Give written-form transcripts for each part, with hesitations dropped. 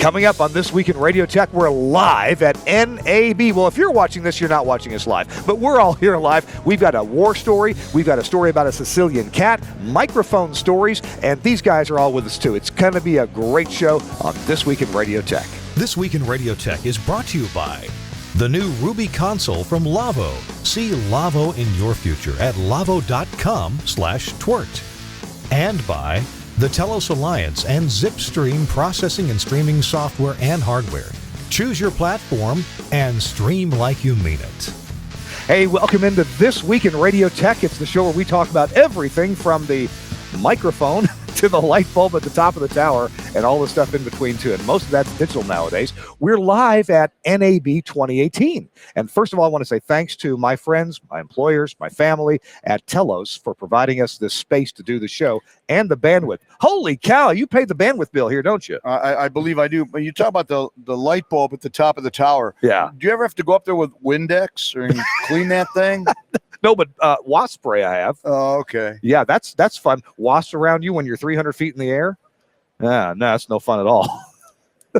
Coming up on This Week in Radio Tech, we're live at NAB. Well, if you're watching this, you're not watching us live, but we're all here live. We've got a war story. We've got a story about a Sicilian cat, microphone stories, and these guys are all with us too. It's going to be a great show on This Week in Radio Tech. This Week in Radio Tech is brought to you by the new Ruby console from Lavo. See Lavo in your future at lavo.com/TWiRT. And by the Telos Alliance and Zipstream processing and streaming software and hardware. Choose your platform and stream like you mean it. Hey, welcome into This Week in Radio Tech. It's the show where we talk about everything from the microphone to the light bulb at the top of the tower and all the stuff in between too. And most of that's digital nowadays. We're live at NAB 2018. And first of all, I want to say thanks to my friends, my employers, my family at Telos for providing us this space to do the show and the bandwidth. Holy cow, you paid the bandwidth bill here, don't you? I believe I do. But you talk about the light bulb at the top of the tower. Yeah. Do you ever have to go up there with Windex or clean that thing? No, but wasp spray I have. Oh, okay. Yeah, that's fun. Wasps around you when you're 300 feet in the air? No, that's no fun at all.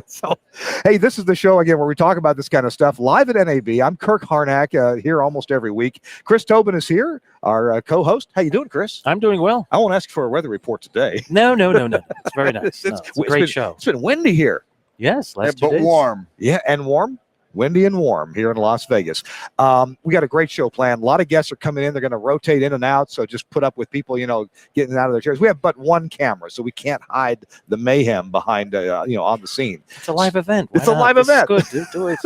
So, hey, this is the show again where we talk about this kind of stuff live at NAB. I'm Kirk Harnack here almost every week. Chris Tobin is here, our co-host. How you doing, Chris? I'm doing well. I won't ask you for a weather report today. No. It's very nice. It's a great show. It's been windy here. Yes, last 2 but days. warm. Yeah, and warm. Windy and warm here in Las Vegas. We got a great show planned. A lot of guests are coming in. They're going to rotate in and out, so just put up with people, getting out of their chairs. We have but one camera, so we can't hide the mayhem behind, on the scene. It's a live event. It's a live event. Good. Do it.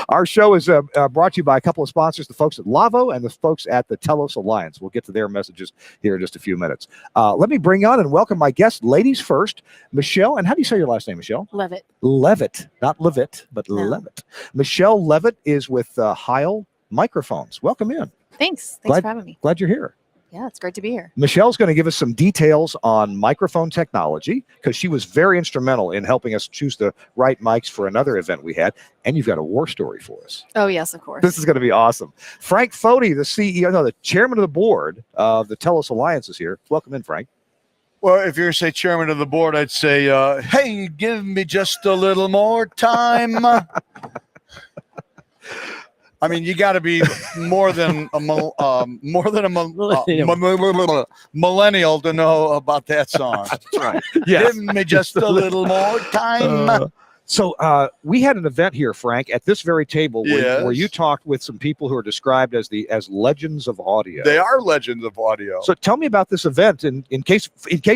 Our show is brought to you by a couple of sponsors, the folks at Lavo and the folks at the Telos Alliance. We'll get to their messages here in just a few minutes. Let me bring on and welcome my guests. Ladies first, Michelle, and how do you say your last name, Michelle? Levitt. Levitt, not Levitt, but No. Levitt. Michelle Levitt is with Heil Microphones. Welcome in. Thanks Glad- for having me. Glad you're here. Yeah, it's great to be here. Michelle's going to give us some details on microphone technology because she was very instrumental in helping us choose the right mics for another event we had. And you've got a war story for us. Oh, yes, of course. This is going to be awesome. Frank Foti, the chairman of the board of the Telos Alliance is here. Welcome in, Frank. Well, if you're, say, chairman of the board, I'd say, hey, give me just a little more time. I mean, you got to be more than a millennial to know about that song. That's right. Yes. Give me just a little more time. So we had an event here, Frank, at this very table where Yes. you talked with some people who are described as legends of audio. They are legends of audio. So tell me about this event. In case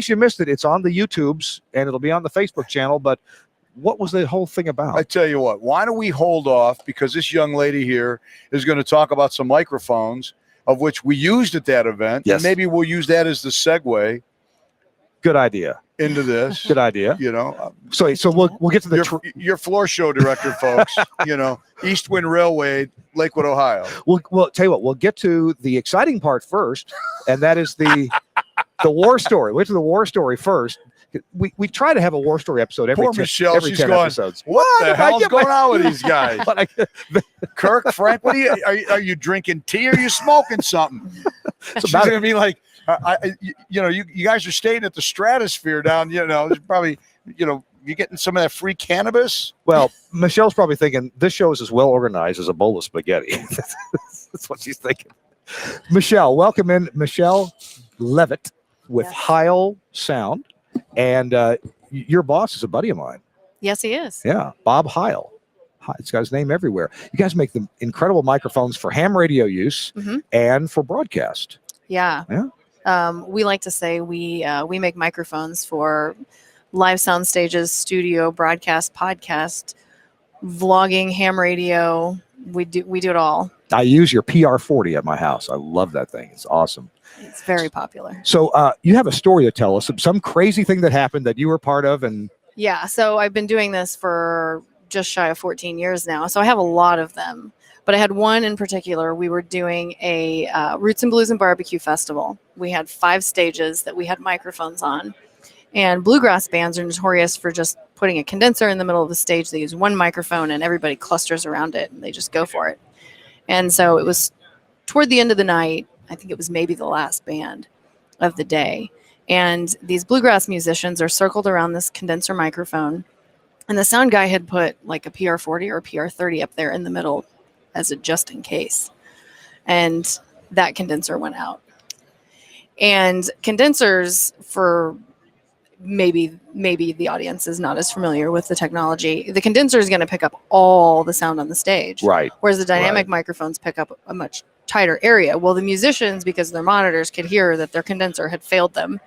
you missed it, it's on the YouTubes and it'll be on the Facebook channel. But what was the whole thing about? I tell you what, why don't we hold off, because this young lady here is going to talk about some microphones of which we used at that event. Yes. And maybe we'll use that as the segue Good idea. into this. Good idea. So we'll get to the Your floor show director, folks, East Wind Railway, Lakewood, Ohio. We'll tell you what, we'll get to the exciting part first, and that is the war story. We'll get to the war story first. We try to have a war story episode every Poor 10, Michelle, every she's 10 going, episodes. What the did I hell's get going on with these guys? Kirk, Frank, what are you drinking tea or are you smoking something? She's going to be like, you guys are staying at the Stratosphere down, there's probably, you're getting some of that free cannabis. Well, Michelle's probably thinking this show is as well organized as a bowl of spaghetti. That's what she's thinking. Michelle, welcome in. Michelle Levitt with Yes. Heil Sound. And your boss is a buddy of mine. Yes, he is. Yeah, Bob Heil. It's got his name everywhere. You guys make the incredible microphones for ham radio use and for broadcast. Yeah. We like to say we make microphones for live sound stages, studio, broadcast, podcast, vlogging, ham radio. We do it all. I use your PR40 at my house. I love that thing. It's awesome. It's very popular. So you have a story to tell us, some crazy thing that happened that you were part of. And Yeah. So I've been doing this for just shy of 14 years now. So I have a lot of them. But I had one in particular. We were doing a Roots and Blues and Barbecue Festival. We had 5 stages that we had microphones on. And bluegrass bands are notorious for just putting a condenser in the middle of the stage. They use one microphone and everybody clusters around it and they just go for it. And so it was toward the end of the night. I think it was maybe the last band of the day. And these bluegrass musicians are circled around this condenser microphone. And the sound guy had put like a PR40 or a PR30 up there in the middle as a just in case. And that condenser went out. And condensers, for maybe the audience is not as familiar with the technology, the condenser is going to pick up all the sound on the stage. Right. Whereas the dynamic microphones pick up a much tighter area. Well, the musicians, because their monitors could hear that their condenser had failed them.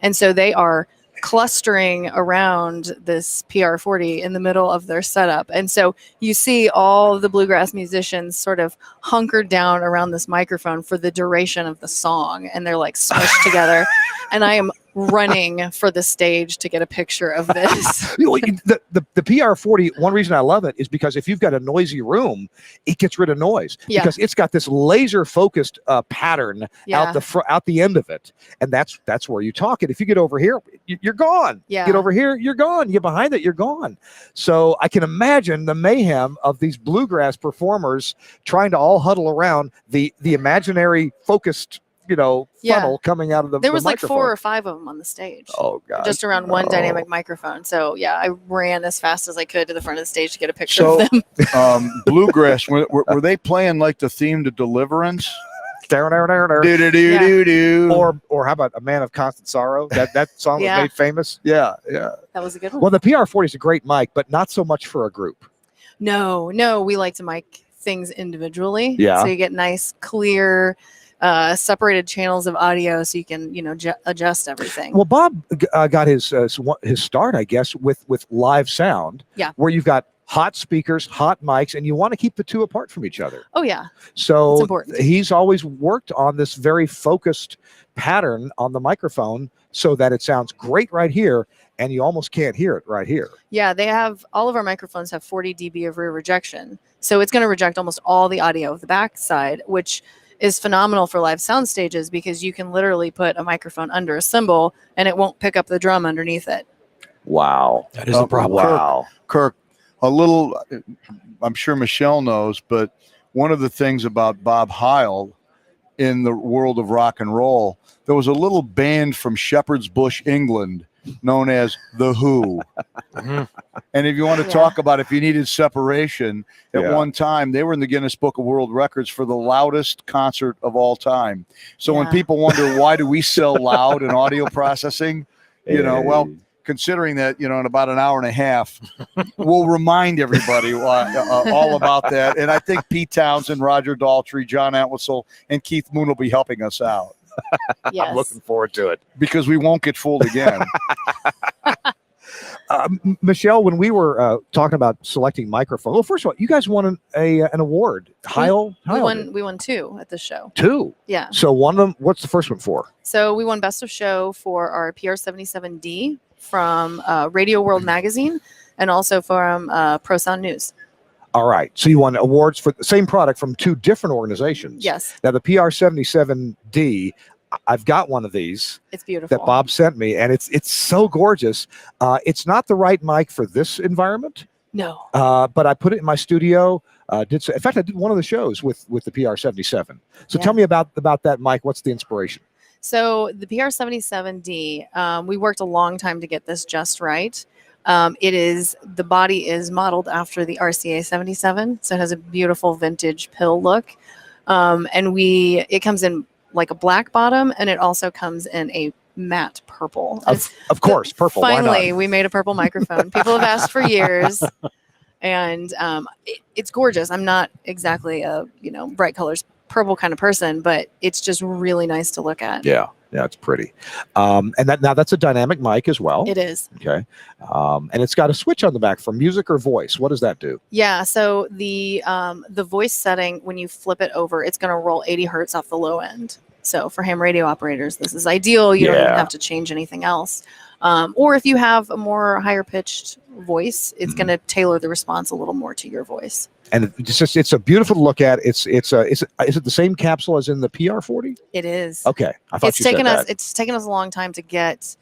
And so they are clustering around this PR40 in the middle of their setup. And so you see all of the bluegrass musicians sort of hunkered down around this microphone for the duration of the song. And they're like smushed together. And I am running for the stage to get a picture of this. The PR40, one reason I love it is because if you've got a noisy room, it gets rid of noise because it's got this laser focused pattern out the end of it, and that's where you talk it. If you get over here, you're gone. Get over here, you're gone. You get behind it, you're gone. So I can imagine the mayhem of these bluegrass performers trying to all huddle around the imaginary focused funnel coming out of the There was like microphone. 4 or 5 of them on the stage. Oh god! Just around one dynamic microphone. So yeah, I ran as fast as I could to the front of the stage to get a picture of them. Bluegrass, were they playing like the theme to Deliverance? Or how about A Man of Constant Sorrow? That song was made famous. Yeah. That was a good one. Well, the PR40 is a great mic, but not so much for a group. No, we like to mic things individually. Yeah. So you get nice, clear, separated channels of audio, so you can adjust everything. Well, Bob got his start, I guess, with live sound. Yeah. Where you've got hot speakers, hot mics, and you want to keep the two apart from each other. Oh yeah. So it's important. He's always worked on this very focused pattern on the microphone so that it sounds great right here, and you almost can't hear it right here. Yeah, all of our microphones have 40 dB of rear rejection, so it's going to reject almost all the audio of the backside, which is phenomenal for live sound stages because you can literally put a microphone under a cymbal and it won't pick up the drum underneath it. Wow. That is a problem. Wow. Kirk, I'm sure Michelle knows, but one of the things about Bob Heil in the world of rock and roll, there was a little band from Shepherd's Bush, England, known as The Who. And if you want to talk about if you needed separation, at one time, they were in the Guinness Book of World Records for the loudest concert of all time. So when people wonder, why do we sell loud in audio processing? Well, considering that, in about an hour and a half, we'll remind everybody all about that. And I think Pete Townsend, Roger Daltrey, John Entwistle, and Keith Moon will be helping us out. Yes. I'm looking forward to it. Because we won't get fooled again. Michelle, when we were talking about selecting microphone, well, first of all, you guys won an award. Heil? We won 2 at the show. 2? Yeah. So one of them, what's the first one for? So we won Best of Show for our PR77D from Radio World Magazine and also from Pro Sound News. All right. So you won awards for the same product from 2 different organizations. Yes. Now the PR77D, I've got one of these. It's beautiful. That Bob sent me, and it's so gorgeous. It's not the right mic for this environment. No. But I put it in my studio. In fact, I did one of the shows with the PR77. So tell me about that mic. What's the inspiration? So the PR77D, we worked a long time to get this just right. The body is modeled after the RCA 77, so it has a beautiful vintage pill look. And it comes in like a black bottom, and it also comes in a matte purple. Of course, purple. Finally, we made a purple microphone. People have asked for years, and it's gorgeous. I'm not exactly a bright colors purple kind of person, but it's just really nice to look at. Yeah, it's pretty. And that's a dynamic mic as well. It is. Okay. And it's got a switch on the back for music or voice. What does that do? Yeah, so the voice setting, when you flip it over, it's going to roll 80 hertz off the low end. So for ham radio operators, this is ideal. You don't even have to change anything else. Or if you have a more higher pitched voice, it's going to tailor the response a little more to your voice. And it's a beautiful to look at. Is it the same capsule as in the PR40? It is. Okay. I thought It's taken us a long time to get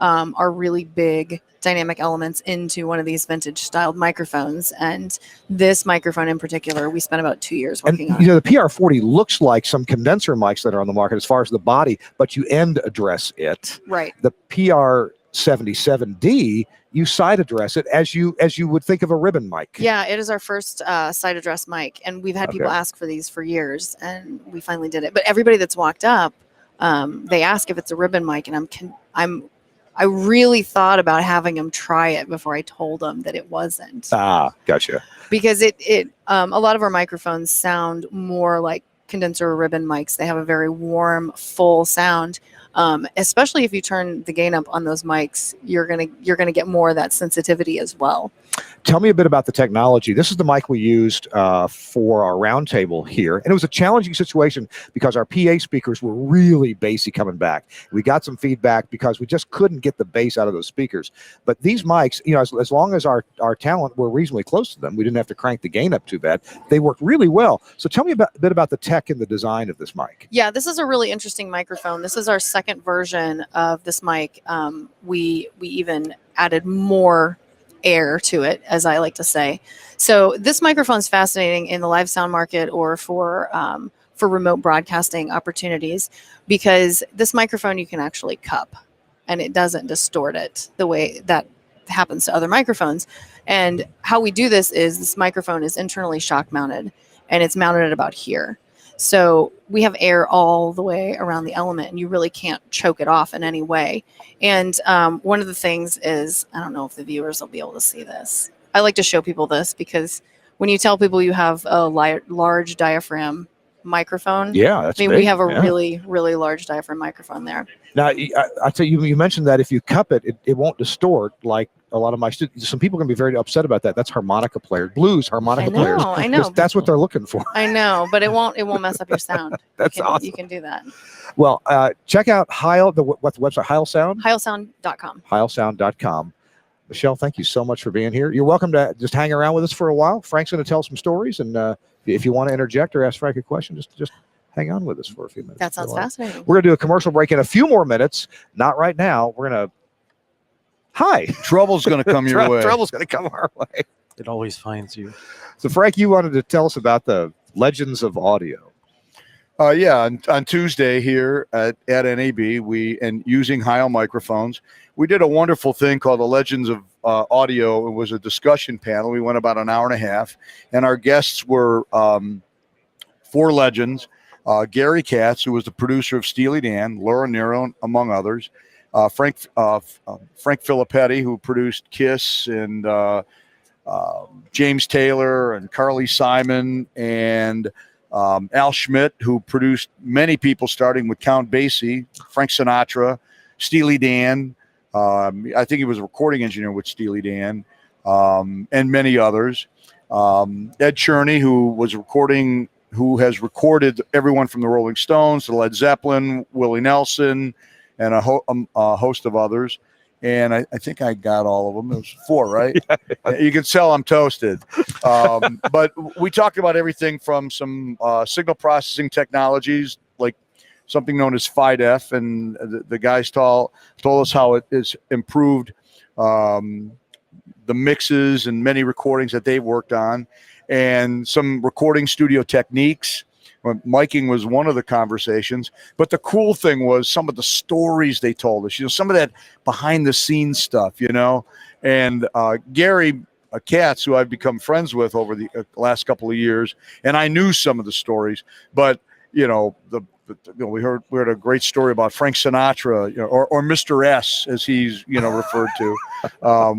our really big dynamic elements into one of these vintage styled microphones. And this microphone in particular, we spent about 2 years working on. The PR40 looks like some condenser mics that are on the market as far as the body, but you end address it. Right. The PR77D you side address it as you would think of a ribbon mic. Yeah, it is our first side address mic, and we've had people ask for these for years, and we finally did it. But everybody that's walked up, they ask if it's a ribbon mic, and I really thought about having them try it before I told them that it wasn't. Ah, gotcha. Because a lot of our microphones sound more like condenser or ribbon mics. They have a very warm, full sound. Especially if you turn the gain up on those mics, you're gonna get more of that sensitivity as well. Tell me a bit about the technology. This is the mic we used for our roundtable here, and it was a challenging situation because our PA speakers were really bassy coming back. We got some feedback because we just couldn't get the bass out of those speakers. But these mics, as long as our talent were reasonably close to them, we didn't have to crank the gain up too bad. They worked really well. So tell me a bit about the tech and the design of this mic. Yeah, this is a really interesting microphone. This is our second version of this mic. We even added more air to it, as I like to say. So this microphone is fascinating in the live sound market or for remote broadcasting opportunities, because this microphone you can actually cup and it doesn't distort it the way that happens to other microphones. And how we do this is this microphone is internally shock mounted, and it's mounted at about here. So we have air all the way around the element, and you really can't choke it off in any way. And one of the things is, I don't know if the viewers will be able to see this. I like to show people this because when you tell people you have a large diaphragm microphone, that's I mean, big. we have a really, really large diaphragm microphone there. Now, I tell you, you mentioned that if you cup it, it won't distort like a lot of my students. Some people are going to be very upset about that. That's harmonica players, blues harmonica players. I know. That's what they're looking for. I know, but it won't mess up your sound. That's awesome. You can do that. Well, check out Heil, what's the website? Heil Sound? Heilsound.com. Heilsound.com. Michelle, thank you so much for being here. You're welcome to just hang around with us for a while. Frank's going to tell some stories, and if you want to interject or ask Frank a question, just hang on with us for a few minutes. That sounds fascinating. We're going to do a commercial break in a few more minutes. Not right now. We're going to... Hi. Trouble's going to come your way. Trouble's going to come our way. It always finds you. So, Frank, you wanted to tell us about the legends of audio. On Tuesday here at NAB, and using Heil microphones, we did a wonderful thing called the Legends of Audio. It was a discussion panel. We went about an hour and a half, and our guests were 4 legends. Gary Katz, who was the producer of Steely Dan, Laura Nero, among others. Frank Filippetti, who produced Kiss, and James Taylor and Carly Simon, and Al Schmidt, who produced many people, starting with Count Basie, Frank Sinatra, Steely Dan. I think he was a recording engineer with Steely Dan, and many others. Ed Cherney, who has recorded everyone from the Rolling Stones to Led Zeppelin, Willie Nelson, and a host of others. And I think I got all of them. It was 4, right? You can tell I'm toasted. But we talked about everything from some signal processing technologies, like something known as FiDef. And the guys told us how it has improved the mixes and many recordings that they've worked on, and some recording studio techniques. Miking was one of the conversations, but the cool thing was some of the stories they told us, some of that behind the scenes stuff, and Gary Katz, who I've become friends with over the last couple of years, and I knew some of the stories, but we heard a great story about Frank Sinatra, or Mr. S, as he's referred to,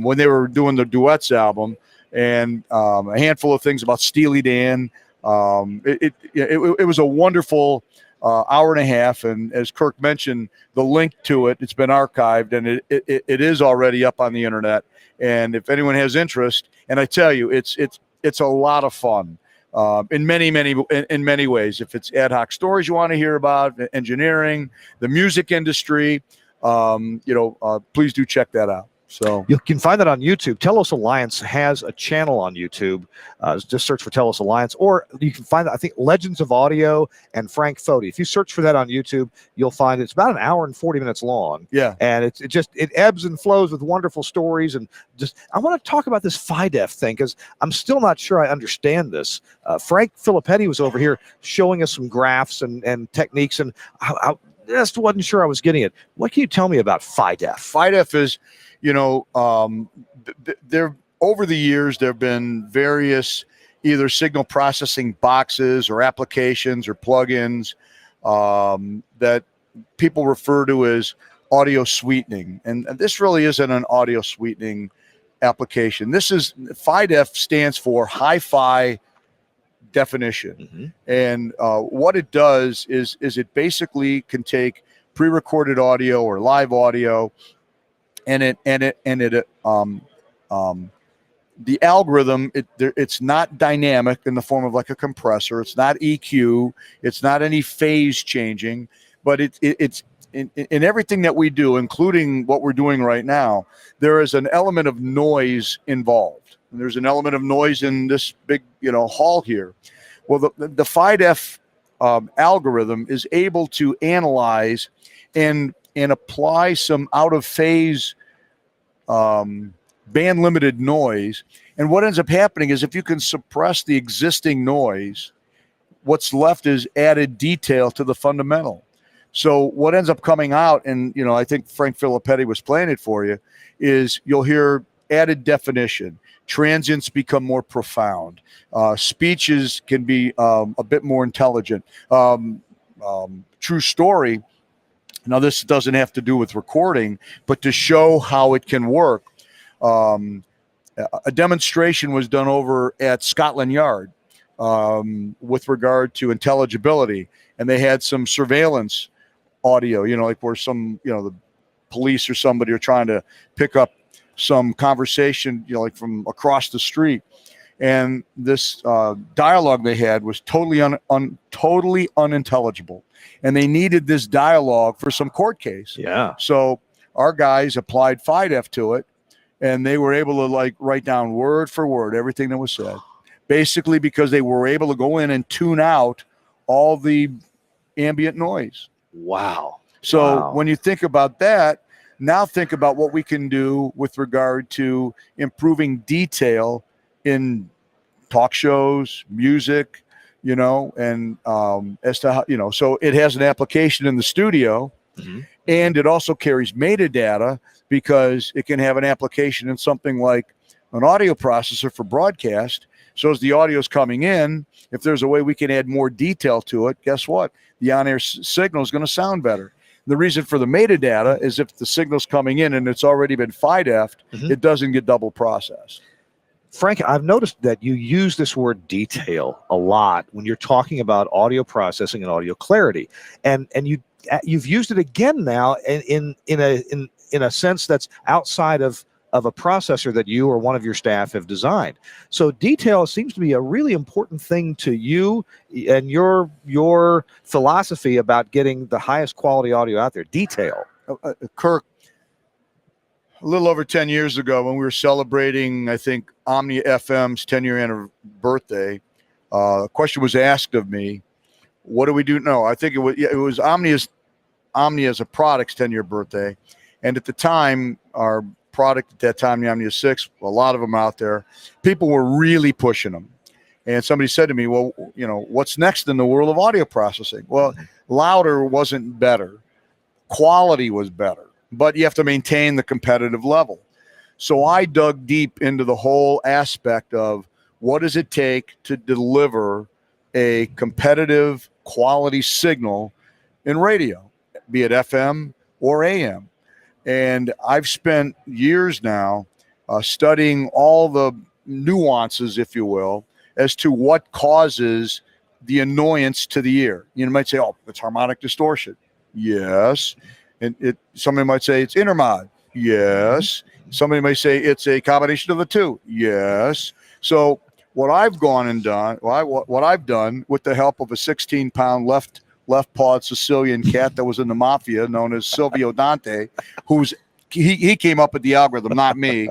when they were doing the Duets album, and a handful of things about Steely Dan. It was a wonderful hour and a half, and as Kirk mentioned, the link to it's been archived, and it is already up on the internet. And if anyone has interest, and I tell you, it's a lot of fun in many ways. If it's ad hoc stories you want to hear about, engineering, the music industry, please do check that out. So you can find that on YouTube. Telos Alliance has a channel on YouTube. Just search for Telos Alliance, or you can find, I think, Legends of Audio and Frank Foti. If you search for that on YouTube, you'll find it's about an hour and 40 minutes long. Yeah, and it ebbs and flows with wonderful stories. And I want to talk about this FiDef thing because I'm still not sure I understand this. Frank Filippetti was over here showing us some graphs and techniques, and just wasn't sure I was getting it. What can you tell me about FiDef? FiDef is, there over the years there have been various either signal processing boxes or applications or plugins that people refer to as audio sweetening, and this really isn't an audio sweetening application. FiDef stands for hi-fi definition, and what it does is it basically can take pre-recorded audio or live audio, and the algorithm, it's not dynamic in the form of like a compressor. It's not EQ. It's not any phase changing, but it's in everything that we do, including what we're doing right now, there is an element of noise involved. And there's an element of noise in this big, hall here. Well, the FiDef algorithm is able to analyze and apply some out of phase band limited noise. And what ends up happening is if you can suppress the existing noise, what's left is added detail to the fundamental. So what ends up coming out, and I think Frank Filippetti was playing it for you, is you'll hear added definition. Transients become more profound. Speeches can be a bit more intelligent. True story. Now, this doesn't have to do with recording, but to show how it can work. A demonstration was done over at Scotland Yard with regard to intelligibility, and they had some surveillance audio, like where some, the police or somebody are trying to pick up some conversation, like from across the street. And this dialogue they had was totally unintelligible. And they needed this dialogue for some court case. Yeah. So our guys applied FiDef to it, and they were able to write down word for word everything that was said, basically because they were able to go in and tune out all the ambient noise. Wow. So when you think about that, now think about what we can do with regard to improving detail in talk shows, music, and as to how, so it has an application in the studio, and it also carries metadata because it can have an application in something like an audio processor for broadcast. So as the audio is coming in, if there's a way we can add more detail to it, guess what? The on-air signal is going to sound better. The reason for the metadata is if the signal's coming in and it's already been FiDef'd, it doesn't get double processed. Frank, I've noticed that you use this word detail a lot when you're talking about audio processing and audio clarity, and you've used it again now in a sense that's outside of a processor that you or one of your staff have designed. So detail seems to be a really important thing to you and your philosophy about getting the highest quality audio out there. Detail. Kirk, a little over 10 years ago when we were celebrating, I think, Omnia FM's 10-year birthday, a question was asked of me, what do we do? No, I think it was Omnia's a product's 10-year birthday. And at the time, our product at that time, the Omnia 6, a lot of them out there, people were really pushing them. And somebody said to me, well, what's next in the world of audio processing? Well, louder wasn't better. Quality was better, but you have to maintain the competitive level. So I dug deep into the whole aspect of what does it take to deliver a competitive quality signal in radio, be it FM or AM. And I've spent years now studying all the nuances, if you will, as to what causes the annoyance to the ear. You might say, oh, it's harmonic distortion. Yes. And somebody might say it's intermod. Yes. Somebody may say it's a combination of the two. Yes. So what I've gone and done, what I've done with the help of a 16-pound left-pawed Sicilian cat that was in the mafia, known as Silvio Dante, he came up with the algorithm, not me,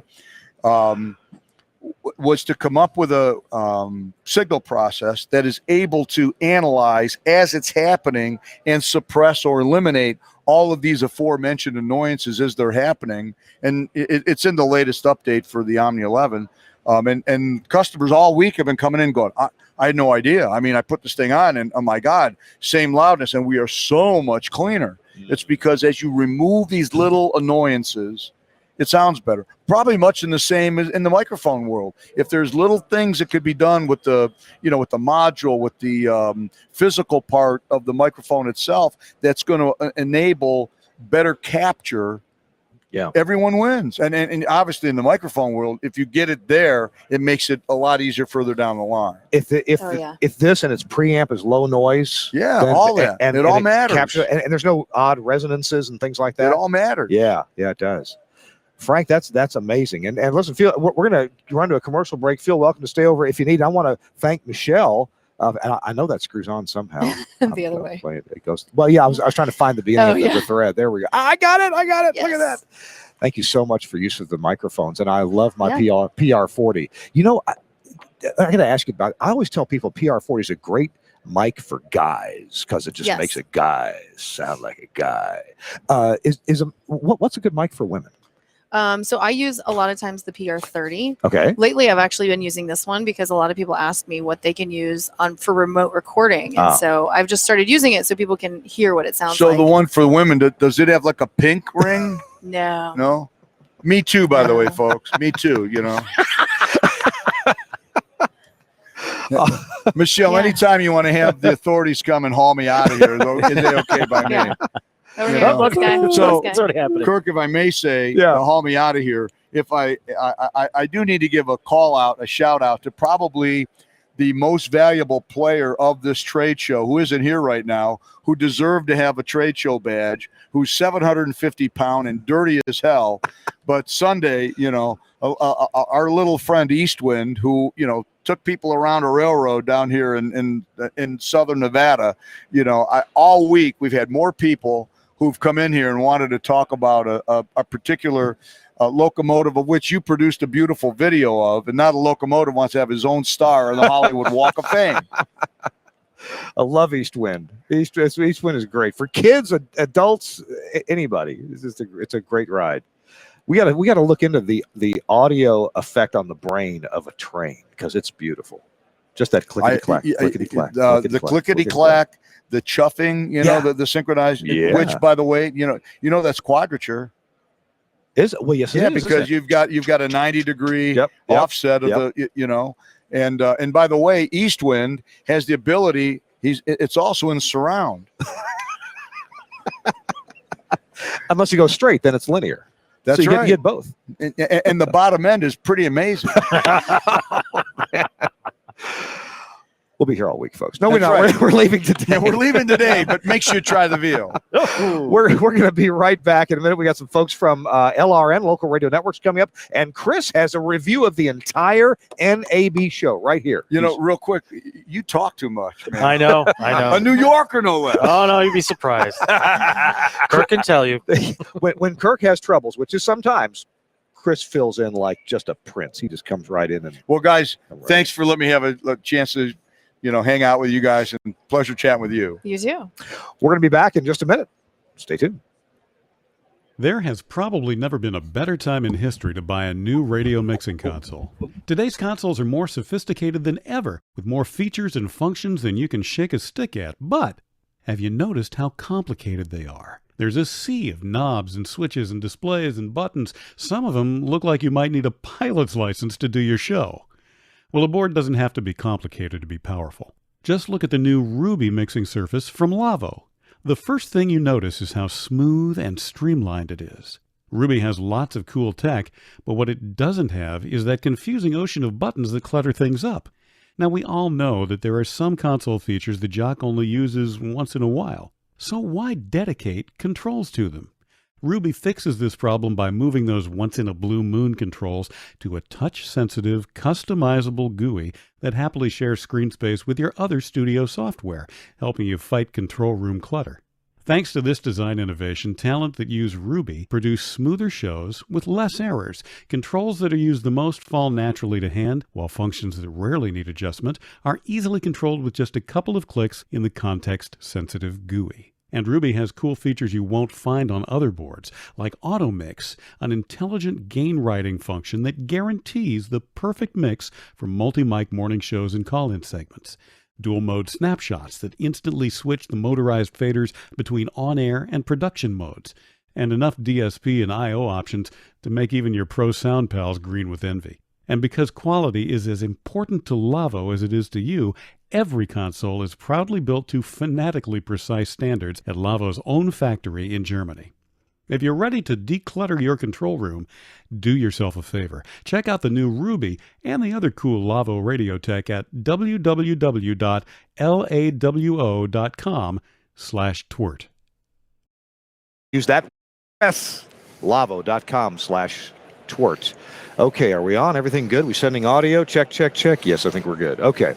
was to come up with a signal process that is able to analyze as it's happening and suppress or eliminate all of these aforementioned annoyances as they're happening. And it's in the latest update for the Omni 11. And customers all week have been coming in going, I had no idea. I mean, I put this thing on and, oh my God, same loudness, and we are so much cleaner. It's because as you remove these little annoyances, it sounds better. Probably much in the same as in the microphone world. If there's little things that could be done with the, with the module, with the physical part of the microphone itself, that's going to enable better capture. Yeah, everyone wins. And obviously in the microphone world, if you get it there, it makes it a lot easier further down the line. If this and its preamp is low noise, all that, and it all matters. And there's no odd resonances and things like that. It all matters. Yeah, it does. Frank, that's amazing. And listen, Phil, we're going to run to a commercial break. Feel welcome to stay over if you need. I want to thank Michelle. And I know that screws on somehow. The other way. It goes. Well, yeah, I was trying to find the beginning of the thread. There we go. I got it. Yes. Look at that. Thank you so much for use of the microphones. And I love my PR 40. I got to ask you about it. I always tell people PR 40 is a great mic for guys because it just makes a guy sound like a guy. What's a good mic for women? So I use a lot of times the PR 30. Okay. Lately, I've actually been using this one because a lot of people ask me what they can use for remote recording. And so I've just started using it so people can hear what it sounds like. So the one for women, does it have like a pink ring? No. No? Me too, by the way, folks. Me too, Michelle, anytime you want to have the authorities come and haul me out of here, is they okay by me? Yeah. So, it's already happening. Kirk, if I may say, haul me out of here. If I do need to give a shout out to probably the most valuable player of this trade show, who isn't here right now, who deserved to have a trade show badge, who's 750 pound and dirty as hell. But Sunday, our little friend Eastwind, who, took people around a railroad down here in Southern Nevada, all week we've had more people who've come in here and wanted to talk about a particular locomotive of which you produced a beautiful video of, and now the locomotive wants to have his own star in the Hollywood Walk of Fame. I love Eastwind. Eastwind is great for kids, adults, anybody. It's a great ride. We got to look into the audio effect on the brain of a train because it's beautiful. Just that clickety clack, clickety clack, the clickety clack. The chuffing, the synchronized, which, by the way, that's quadrature. Is it? Well, yes, it is, because you've got a 90-degree offset of the, and by the way, Eastwind has the ability. It's also in surround. Unless you go straight, then it's linear. That's so right. You get both, and the bottom end is pretty amazing. We'll be here all week, folks. No, we're not. Right. We're leaving today. Yeah, we're leaving today, but make sure you try the veal. We're going to be right back in a minute. We got some folks from LRN, Local Radio Networks, coming up, and Chris has a review of the entire NAB show right here. Real quick, you talk too much, man. I know. A New Yorker, no less. Oh, no, you'd be surprised. Kirk can tell you. When Kirk has troubles, which is sometimes, Chris fills in like just a prince. He just comes right in. Well, guys, thanks for letting me have a chance to hang out with you guys, and pleasure chatting with you. You too. We're going to be back in just a minute. Stay tuned. There has probably never been a better time in history to buy a new radio mixing console. Today's consoles are more sophisticated than ever, with more features and functions than you can shake a stick at. But have you noticed how complicated they are? There's a sea of knobs and switches and displays and buttons. Some of them look like you might need a pilot's license to do your show. Well, a board doesn't have to be complicated to be powerful. Just look at the new Ruby mixing surface from Lavo. The first thing you notice is how smooth and streamlined it is. Ruby has lots of cool tech, but what it doesn't have is that confusing ocean of buttons that clutter things up. Now, we all know that there are some console features the jock only uses once in a while, so why dedicate controls to them? Ruby fixes this problem by moving those once-in-a-blue-moon controls to a touch-sensitive, customizable GUI that happily shares screen space with your other studio software, helping you fight control room clutter. Thanks to this design innovation, talent that use Ruby produce smoother shows with less errors. Controls that are used the most fall naturally to hand, while functions that rarely need adjustment are easily controlled with just a couple of clicks in the context-sensitive GUI. And Ruby has cool features you won't find on other boards, like Auto Mix, an intelligent gain writing function that guarantees the perfect mix for multi-mic morning shows and call-in segments. dual mode snapshots that instantly switch the motorized faders between on-air and production modes, and enough DSP and I/O options to make even your pro sound pals green with envy. And because quality is as important to Lavo as it is to you, every console is proudly built to fanatically precise standards at Lavo's own factory in Germany. If you're ready to declutter your control room, do yourself a favor. Check out the new Ruby and the other cool Lavo radio tech at www.lawo.com/TWiRT. Use that. Yes. Lavo.com/TWiRT. Okay, are we on? Everything good? We sending audio? Check, check, check. Yes, I think we're good. Okay.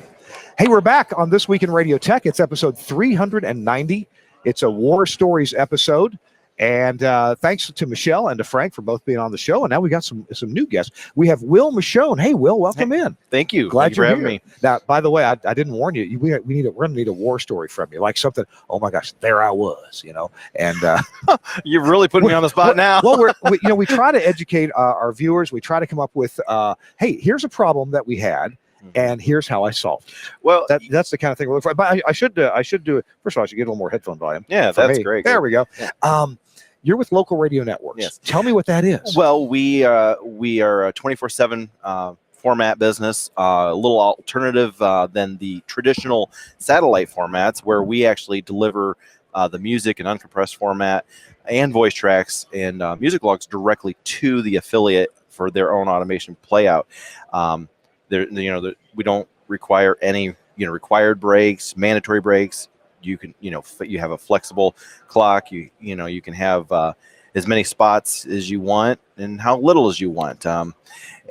Hey, we're back on This Week in Radio Tech. It's episode 390. It's a War Stories episode. And thanks to Michelle and to Frank for both being on the show. And now we got some new guests. We have Will Mashione. Hey, Will, welcome in. Thank you. Glad Thank you you're for having here. me. Now, by the way, I didn't warn you. We're going to need a war story from you, like something. Oh my gosh, there I was, And You're really putting me on the spot now. Well, we try to educate our viewers. We try to come up with, hey, here's a problem that we had. And here's how I solved it. Well, that's the kind of thing we're looking for. But I should do it. First of all, I should get a little more headphone volume. Yeah, that's great. There we go. You're with Local Radio Networks. Yes. Tell me what that is. Well, we are a 24/7 format business, a little alternative than the traditional satellite formats, where we actually deliver the music in uncompressed format and voice tracks and music logs directly to the affiliate for their own automation playout. We don't require any required breaks, mandatory breaks. You can you have a flexible clock. You can have as many spots as you want and how little as you want.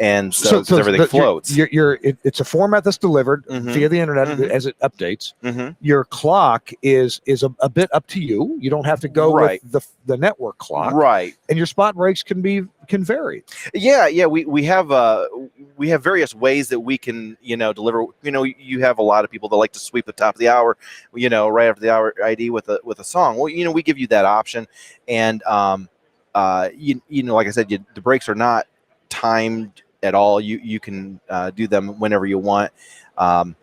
And so everything floats. It's a format that's delivered via the internet as it updates. Your clock is a bit up to you. You don't have to go with the network clock. Right. And your spot breaks can vary. Yeah. We have various ways that we can deliver. You have a lot of people that like to sweep the top of the hour, right after the hour ID with a song. Well, we give you that option, and like I said, the breaks are not timed at all. You can do them whenever you want, and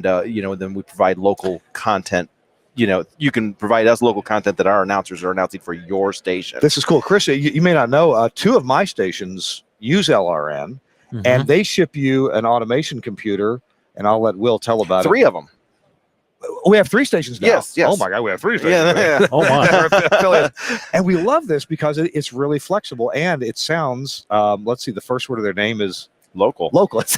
then we provide local content. You can provide us local content that our announcers are announcing for your station. This is cool, Chris. You may not know, two of my stations use LRN, and they ship you an automation computer. And I'll let Will tell about Three of them. We have 3 stations now. Yes. Oh my God, we have 3 stations. Yeah. Oh my. And we love this because it's really flexible and it sounds. Let's see, the first word of their name is local. Local. It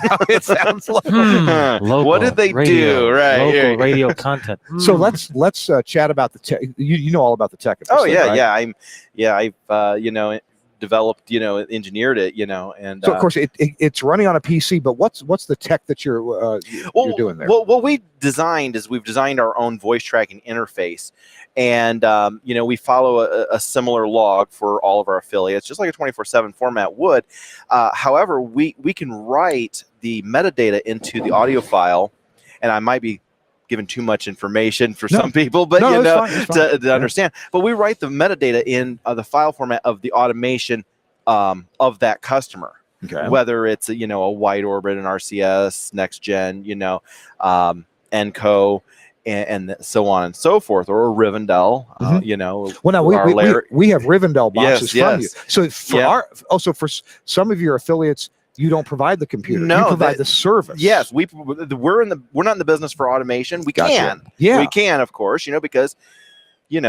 sounds local. Local what did they do? Right. Local radio content. So let's chat about the tech. You know all about the tech. Oh yeah, right? I've developed, engineered it, and so of course it's running on a PC. But what's the tech that you're doing there? Well, what we've designed our own voice tracking interface, and we follow a similar log for all of our affiliates, just like a 24/7 format would. However, we can write the metadata into the audio file, and I might be giving too much information for some people, but it's fine. To understand. But we write the metadata in the file format of the automation of that customer. Okay. Whether it's a wide orbit, an RCS, next gen, ENCO, and so on and so forth, or a Rivendell, Well, now we have Rivendell boxes from you. So for some of your affiliates, you don't provide the computer. No, you provide the service. Yes, we're not in the business for automation. We can. Yeah. We can, of course, because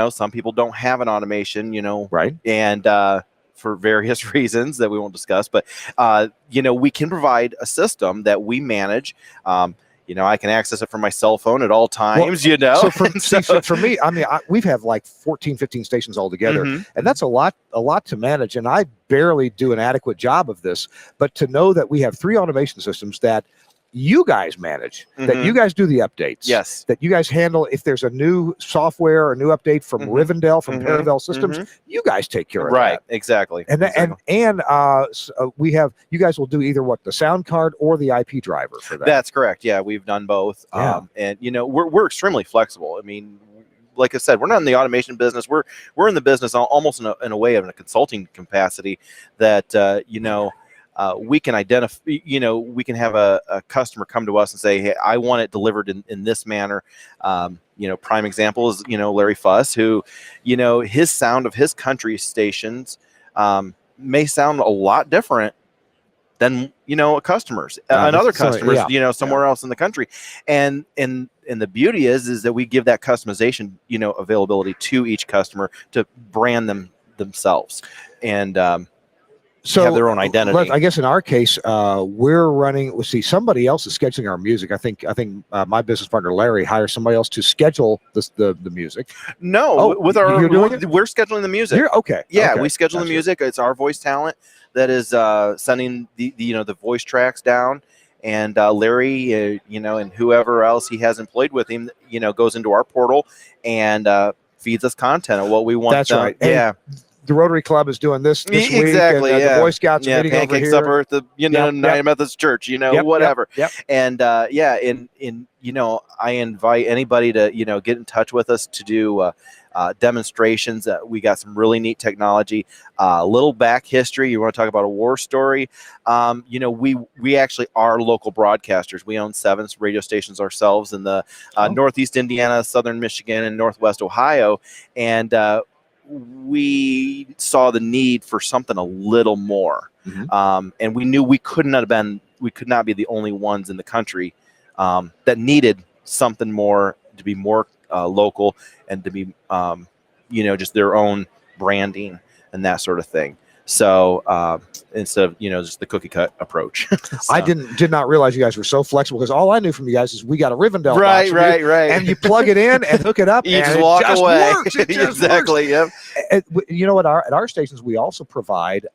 some people don't have an automation, right. And for various reasons that we won't discuss, but we can provide a system that we manage. I can access it from my cell phone at all times, So for me, we've have like 14, 15 stations altogether, and that's a lot to manage. And I barely do an adequate job of this, but to know that we have 3 automation systems that you guys manage, that you guys do the updates, yes, that you guys handle if there's a new software or new update from Rivendell, from Paravel Systems, you guys take care of that. Right, exactly. And we have, you guys will do either the sound card or the IP driver for that. That's correct. Yeah, we've done both. Yeah. And we're extremely flexible. I mean, like I said, we're not in the automation business. We're in the business almost in a way of a consulting capacity that we can identify, we can have a customer come to us and say, hey, I want it delivered in this manner. Prime example is, Larry Fuss, who, his sound of his country stations may sound a lot different than, a customer's and other customers, somewhere else in the country. And the beauty is that we give that customization, availability to each customer to brand themselves. And, so have their own identity. I guess in our case, we're running. Somebody else is scheduling our music. I think my business partner Larry hires somebody else to schedule the music. No, we're scheduling the music. Okay. Yeah, okay. we schedule the music. It's our voice talent that is sending the voice tracks down, and Larry, and whoever else he has employed with him, goes into our portal and feeds us content of what we want. That's right. Yeah. The Rotary Club is doing this week. Exactly. And, the Boy Scouts are meeting over pancake here. supper at the United Methodist Church. Whatever. Yep. And I invite anybody to get in touch with us to do demonstrations. We got some really neat technology. Little back history. You want to talk about a war story? We actually are local broadcasters. We own 7 radio stations ourselves in the Northeast Indiana, Southern Michigan, and Northwest Ohio, and we saw the need for something a little more. And we knew we could not be the only ones in the country that needed something more, to be more local, and to be just their own branding and that sort of thing. So instead of just the cookie cut approach. So. I did not realize you guys were so flexible, because all I knew from you guys is we got a Rivendell right, box, and you plug it in and hook it up, you and just walk away. Works. It just exactly. Works. Yep. You know what? At our stations, we also provide.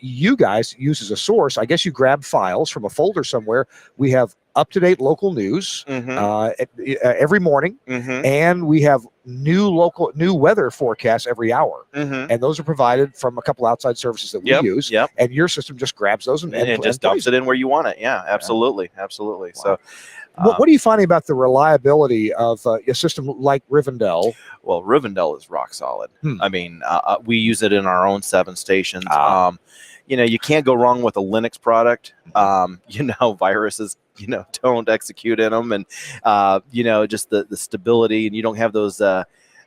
You guys use as a source. I guess you grab files from a folder somewhere. We have up-to-date local news every morning, and we have new weather forecasts every hour, and those are provided from a couple outside services that we use. And your system just grabs those and just dumps it in where you want it. Yeah, absolutely. Wow. So. What are you finding about the reliability of a system like Rivendell? Well, Rivendell is rock solid. I mean, we use it in our own 7 stations. You can't go wrong with a Linux product. Viruses, don't execute in them, and just the stability, and you don't have those.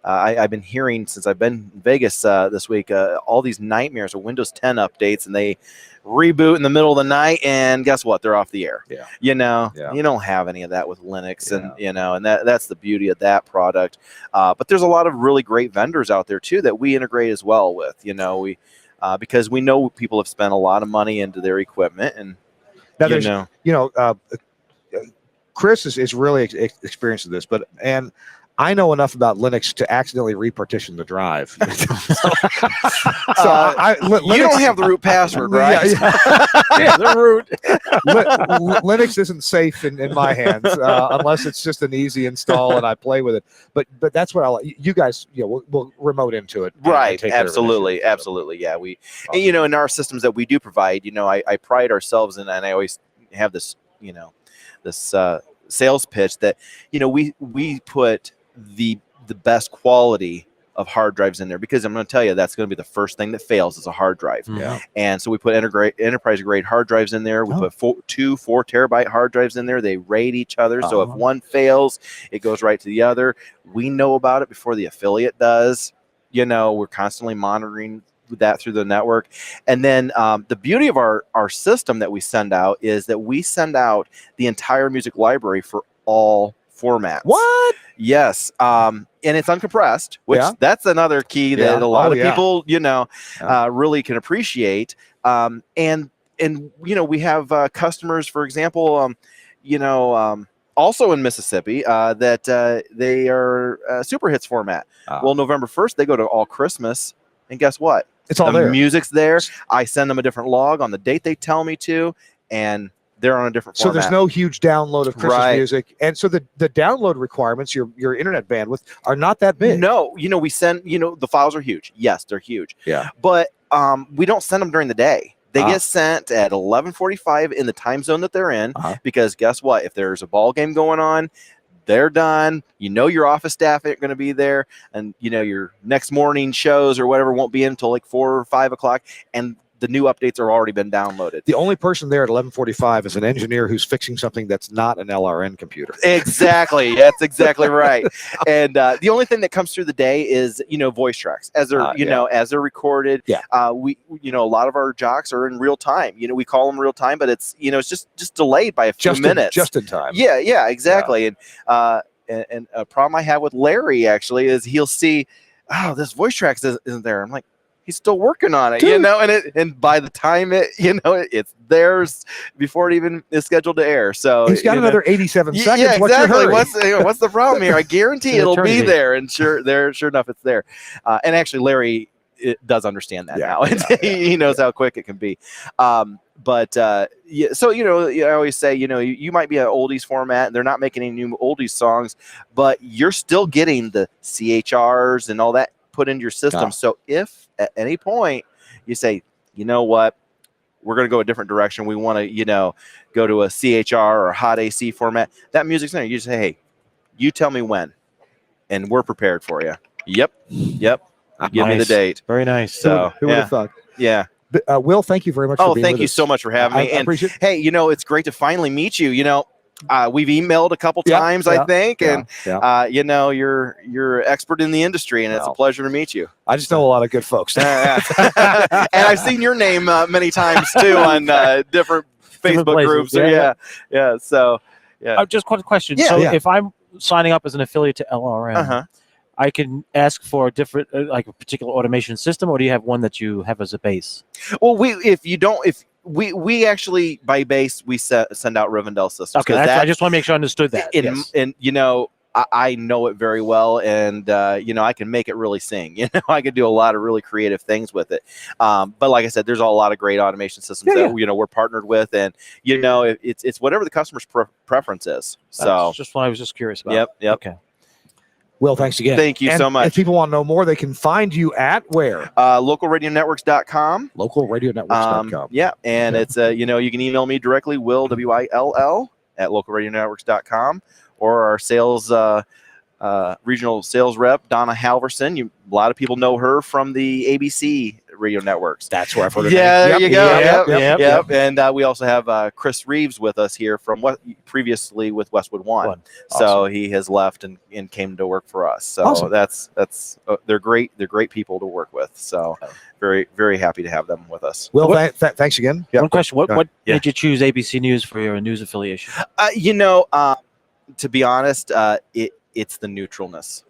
I've been hearing since I've been in Vegas this week, all these nightmares of Windows 10 updates, and they reboot in the middle of the night, and guess what? They're off the air. You don't have any of that with Linux, and that's the beauty of that product. But there's a lot of really great vendors out there too that we integrate as well with. Because we know people have spent a lot of money into their equipment, and Chris is really experienced in this, and I know enough about Linux to accidentally repartition the drive. You don't have the root password, right? The root. Linux isn't safe in my hands unless it's just an easy install and I play with it. But that's what I like. You guys, we'll remote into it. Right. Absolutely. Yeah. We, awesome. In our systems that we do provide, I pride ourselves in, and I always have this, this sales pitch that, we put the best quality of hard drives in there, because I'm going to tell you that's going to be the first thing that fails is a hard drive. And so we put enterprise grade hard drives in there. We put 2 4 terabyte hard drives in there. They rate each other. So if one fails, it goes right to the other. We know about it before the affiliate does. We're constantly monitoring that through the network. And then the beauty of our system that we send out is that we send out the entire music library for all formats. What? Yes. And it's uncompressed, which that's another key that a lot of people, really can appreciate. And we have customers, for example, also in Mississippi, that they are super hits format. Well, November 1st, they go to all Christmas, and guess what? It's all there. The music's there. I send them a different log on the date they tell me to, and they're on a different format. So there's no huge download of Christmas music. And so the download requirements, your internet bandwidth, are not that big. No, we send, the files are huge. Yes, they're huge. Yeah. But we don't send them during the day. They get sent at 11:45 in the time zone that they're in, because guess what? If there's a ball game going on, they're done. Your office staff ain't going to be there, and your next morning shows or whatever won't be until like 4 or 5 o'clock, and the new updates are already been downloaded. The only person there at 11:45 is an engineer who's fixing something that's not an LRN computer. Exactly. That's exactly right. And the only thing that comes through the day is, voice tracks as they're, as they're recorded. Yeah. We, a lot of our jocks are in real time. We call them real time, but it's, it's just delayed by a few minutes. Just in time. Yeah, exactly. Yeah. And a problem I have with Larry actually is he'll see, oh, this voice tracks isn't there. I'm like, he's still working on it, Dude. and by the time it's theirs before it even is scheduled to air. So he's got another 87 seconds. Yeah, exactly. What's your hurry? What's the problem here? I guarantee it'll be there, and sure enough, it's there. And actually, Larry does understand that now. He knows how quick it can be. So I always say, you might be an oldies format, and they're not making any new oldies songs, but you're still getting the CHRs and all that put into your system. So if at any point you say, you know what, we're going to go a different direction, we want to, go to a CHR or hot AC format, that music's there. You just say, hey, you tell me when, and we're prepared for you. Yep. Give me the date. Very nice. So who would have thought? Yeah. Will, thank you very much. Oh, for being thank with you us. so much for having me. I appreciate it. Hey, it's great to finally meet you. We've emailed a couple times, I think, and you're expert in the industry, and it's a pleasure to meet you. I just know a lot of good folks. And I've seen your name many times too on different Facebook groups. So just one question. Yeah, so yeah. if I'm signing up as an affiliate to LRM, I can ask for a different, like a particular automation system, or do you have one that you have as a base? Well, we actually by base we send out Rivendell systems. Okay, I just want to make sure I understood that. And I know it very well, and I can make it really sing. I could do a lot of really creative things with it. But like I said, there's a lot of great automation systems that we're partnered with, and it's whatever the customer's preference is. So that's just what I was just curious about. Yep. Okay. Will, thanks again. Thank you so much. If people want to know more, they can find you at where? Localradionetworks.com. Localradionetworks.com. And it's you can email me directly, Will, WILL, at localradionetworks.com, or our sales regional sales rep, Donna Halverson. A lot of people know her from the ABC radio networks. That's where I've heard of there you go. Yep. And we also have Chris Reeves with us here from previously with Westwood One. Awesome. So he has left and came to work for us. So awesome. that's they're great. They're great people to work with. So very, very happy to have them with us. Well, thanks again. One question. What made you choose ABC News for your news affiliation? To be honest, it's the neutralness.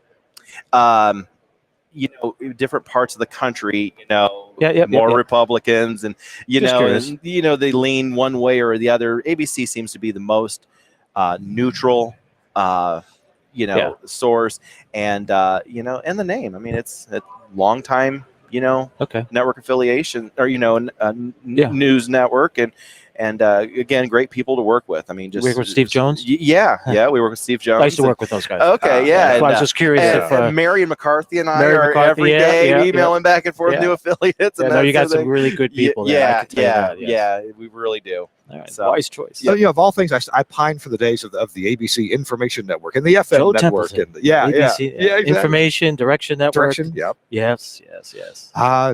Different parts of the country, more Republicans, and they lean one way or the other. ABC seems to be the most neutral, source, and and the name. I mean, it's a long time, network affiliation or news network, and again, great people to work with. I mean, just work with Steve Jones. We work with Steve Jones. I used to work with those guys. Okay, I was just curious if Mary McCarthy and I are every day emailing back and forth new affiliates. And you got some really good people. We really do. All right, so, wise choice. So, of all things, I pine for the days of the ABC Information Network and the FM Joe network. Templeton. And ABC, exactly. Information, Direction Network. Direction, yep. Yes.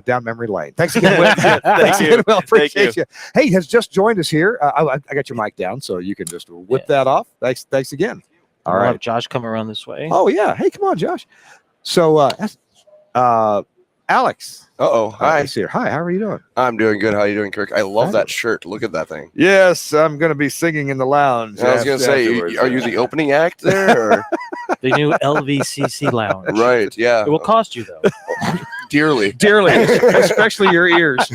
Down memory lane. Thanks again, Will. Thank you. Well, appreciate you. Hey, has just joined us here. I got your mic down, so you can just whip that off. Thanks again. All We'll right. have Josh come around this way. Oh, yeah. Hey, come on, Josh. So, Alex. Hi. Here. Hi, how are you doing? I'm doing good. How are you doing, Kirk? I love that shirt. Look at that thing. Yes, I'm going to be singing in the lounge. I was going to say, are you the opening act there? Or? The new LVCC lounge. Right, yeah. It will cost you, though. Dearly, especially your ears.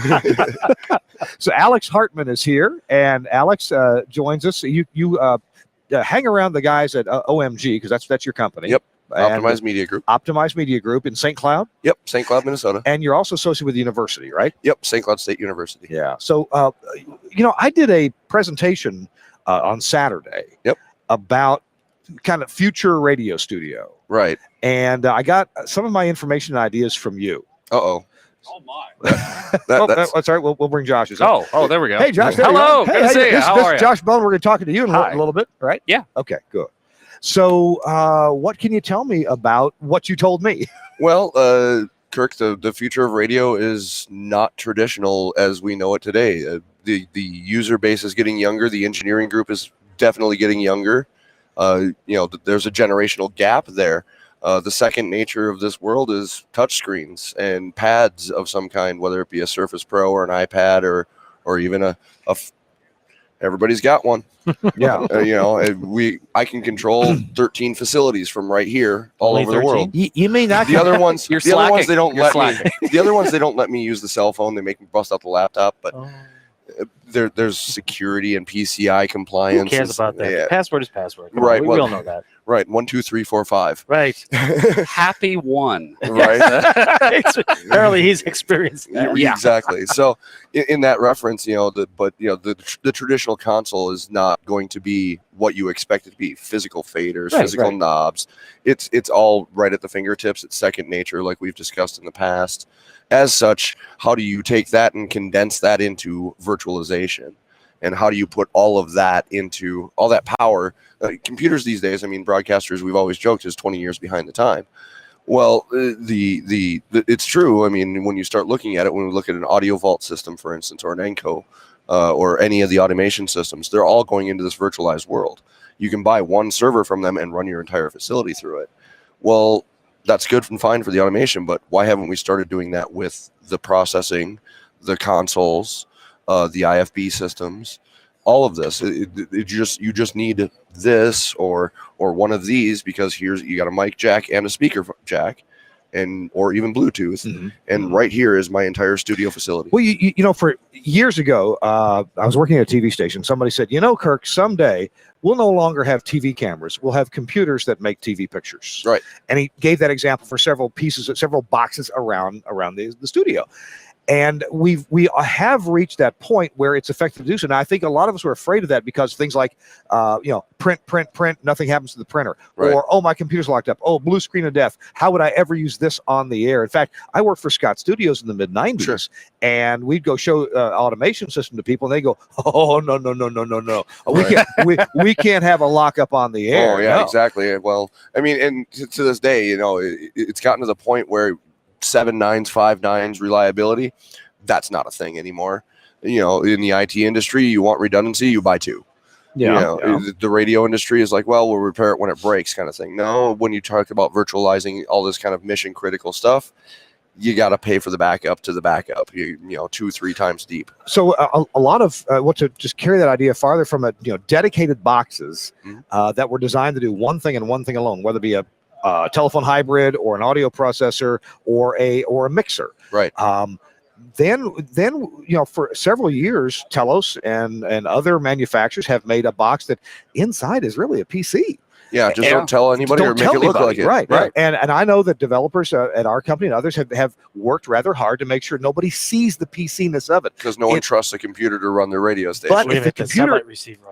So Alex Hartman is here, and Alex joins us. You hang around the guys at OMG, because that's your company. Yep. Optimized Media Group. Optimized Media Group in St. Cloud? Yep, St. Cloud, Minnesota. And you're also associated with the university, right? Yep, St. Cloud State University. Yeah. So, I did a presentation on Saturday about kind of future radio studio. Right. And I got some of my information and ideas from you. Oh, my. That's all right. We'll bring Josh's. Oh, there we go. Hey, Josh. Hello. Good to see you. How are you? Josh Bohn. We're going to talk to you in a little bit, right? Yeah. Okay, good. So what can you tell me about what you told me? Well, Kirk, the future of radio is not traditional as we know it today. The user base is getting younger. The engineering group is definitely getting younger. There's a generational gap there. The second nature of this world is touchscreens and pads of some kind, whether it be a Surface Pro or an iPad or even everybody's got one. Yeah. I can control 13 facilities from right here all Only over the 13? world. You may not. The other ones, You're the other ones slacking. they don't You're let slacking. me. The other ones they don't let me use the cell phone. They make me bust out the laptop. But Oh, there's security and PCI compliance. who cares about that? Yeah, Password is password. Come on, Right, we well- all know that. right. 1, 2, 3, 4, 5. Right. Happy one. Right. Apparently, he's experienced that. Yeah. Exactly. So in that reference, the traditional console is not going to be what you expect it to be. Physical faders, Right, physical right. knobs. It's all right at the fingertips. It's second nature, like we've discussed in the past. As such, how do you take that and condense that into virtualization? And how do you put all of that into all that power? Computers these days, I mean, broadcasters, we've always joked, is 20 years behind the time. Well, it's true. I mean, when you start looking at it, when we look at an audio vault system, for instance, or an Enco, or any of the automation systems, they're all going into this virtualized world. You can buy one server from them and run your entire facility through it. Well, that's good and fine for the automation, but why haven't we started doing that with the processing, the consoles, the IFB systems, all of this? You just need this or one of these, because you got a mic jack and a speaker jack, or even Bluetooth, and right here is my entire studio facility. Well, for years ago, I was working at a TV station. Somebody said, Kirk, someday we'll no longer have TV cameras. We'll have computers that make TV pictures. Right. And he gave that example for several boxes around the studio. And we have reached that point where it's effective to do so. Now, I think a lot of us were afraid of that because things like, print, nothing happens to the printer. Right. Or, my computer's locked up. Oh, blue screen of death. How would I ever use this on the air? In fact, I worked for Scott Studios in the mid-90s, Sure. and we'd go show automation system to people, and they go, oh, no. We can't have a lockup on the air. Oh, yeah, No. exactly. Well, I mean, and to this day, it's gotten to the point where 7 nines, 5 nines reliability, that's not a thing anymore. In the IT industry, you want redundancy, you buy 2. Yeah. The radio industry is like, well, we'll repair it when it breaks, kind of thing. No, when you talk about virtualizing all this kind of mission critical stuff, you got to pay for the backup to the backup, 2-3 times deep. So a lot of what to just carry that idea farther from dedicated boxes that were designed to do one thing and one thing alone, whether it be a telephone hybrid or an audio processor or a mixer. Right. Then for several years, Telos and other manufacturers have made a box that inside is really a PC. Yeah, just don't tell anybody or make it look like it. Right. And I know that developers at our company and others have worked rather hard to make sure nobody sees the PC-ness of it. Because no one trusts a computer to run their radio station. But if the computer, receiver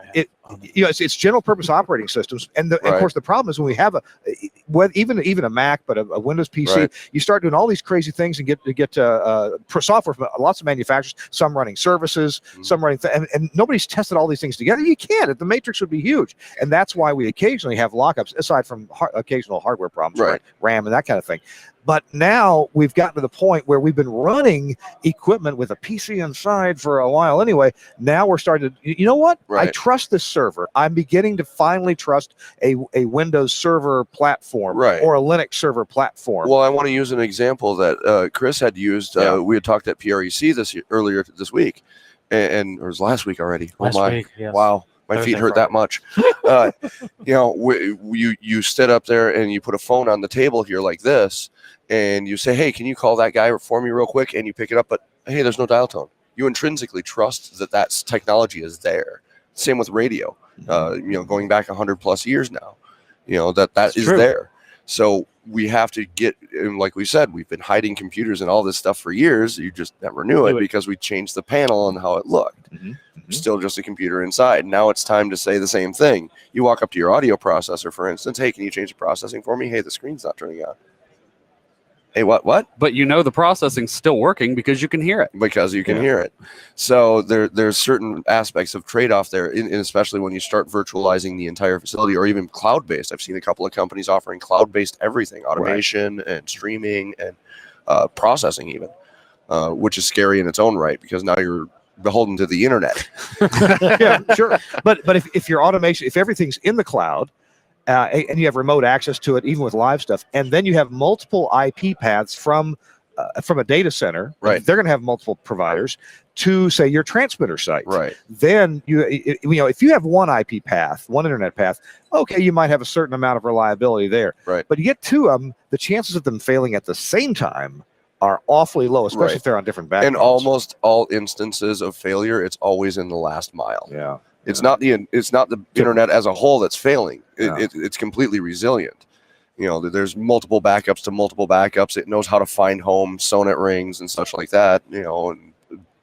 it's general purpose operating systems, and of course the problem is when we have even a Mac, but a Windows PC, you start doing all these crazy things and get software from lots of manufacturers. Some running services, some running, and nobody's tested all these things together. You can't. The matrix would be huge, and that's why we occasionally have lockups, aside from occasional hardware problems, like RAM and that kind of thing. But now we've gotten to the point where we've been running equipment with a PC inside for a while anyway. Now we're starting to, you know what? I trust this server. I'm beginning to finally trust a Windows server platform or a Linux server platform. Well, I want to use an example that Chris had used. We had talked at PREC earlier this week, and or it was last week already. Last week, yes. Wow. My feet hurt that much. You sit up there and you put a phone on the table here like this, and you say, hey, can you call that guy for me real quick? And you pick it up, but hey, there's no dial tone. You intrinsically trust that technology is there. Same with radio. Going back 100+ years now, that is there. So we have to get, and like we said, we've been hiding computers and all this stuff for years. You just never knew it because we changed the panel and how it looked. Still just a computer inside. Now it's time to say the same thing. You walk up to your audio processor, for instance. Hey, can you change the processing for me? Hey, the screen's not turning on. Hey, what? But the processing's still working because you can hear it. Because you can hear it. So there's certain aspects of trade-off there, and especially when you start virtualizing the entire facility or even cloud-based. I've seen a couple of companies offering cloud-based everything, automation and streaming and processing even, which is scary in its own right because now you're beholden to the internet. Yeah, sure. But if your automation, if everything's in the cloud, and you have remote access to it, even with live stuff, and then you have multiple IP paths from a data center, right? They're going to have multiple providers to say your transmitter site, right? Then if you have one IP path, one internet path, okay, you might have a certain amount of reliability there, right? But you get two of them, the chances of them failing at the same time are awfully low, especially right. if they're on different backbones. In almost all instances of failure, it's always in the last mile. Yeah. It's not the internet as a whole that's failing. Yeah. It's completely resilient. There's multiple backups to multiple backups. It knows how to find home, SONET rings, and such like that. And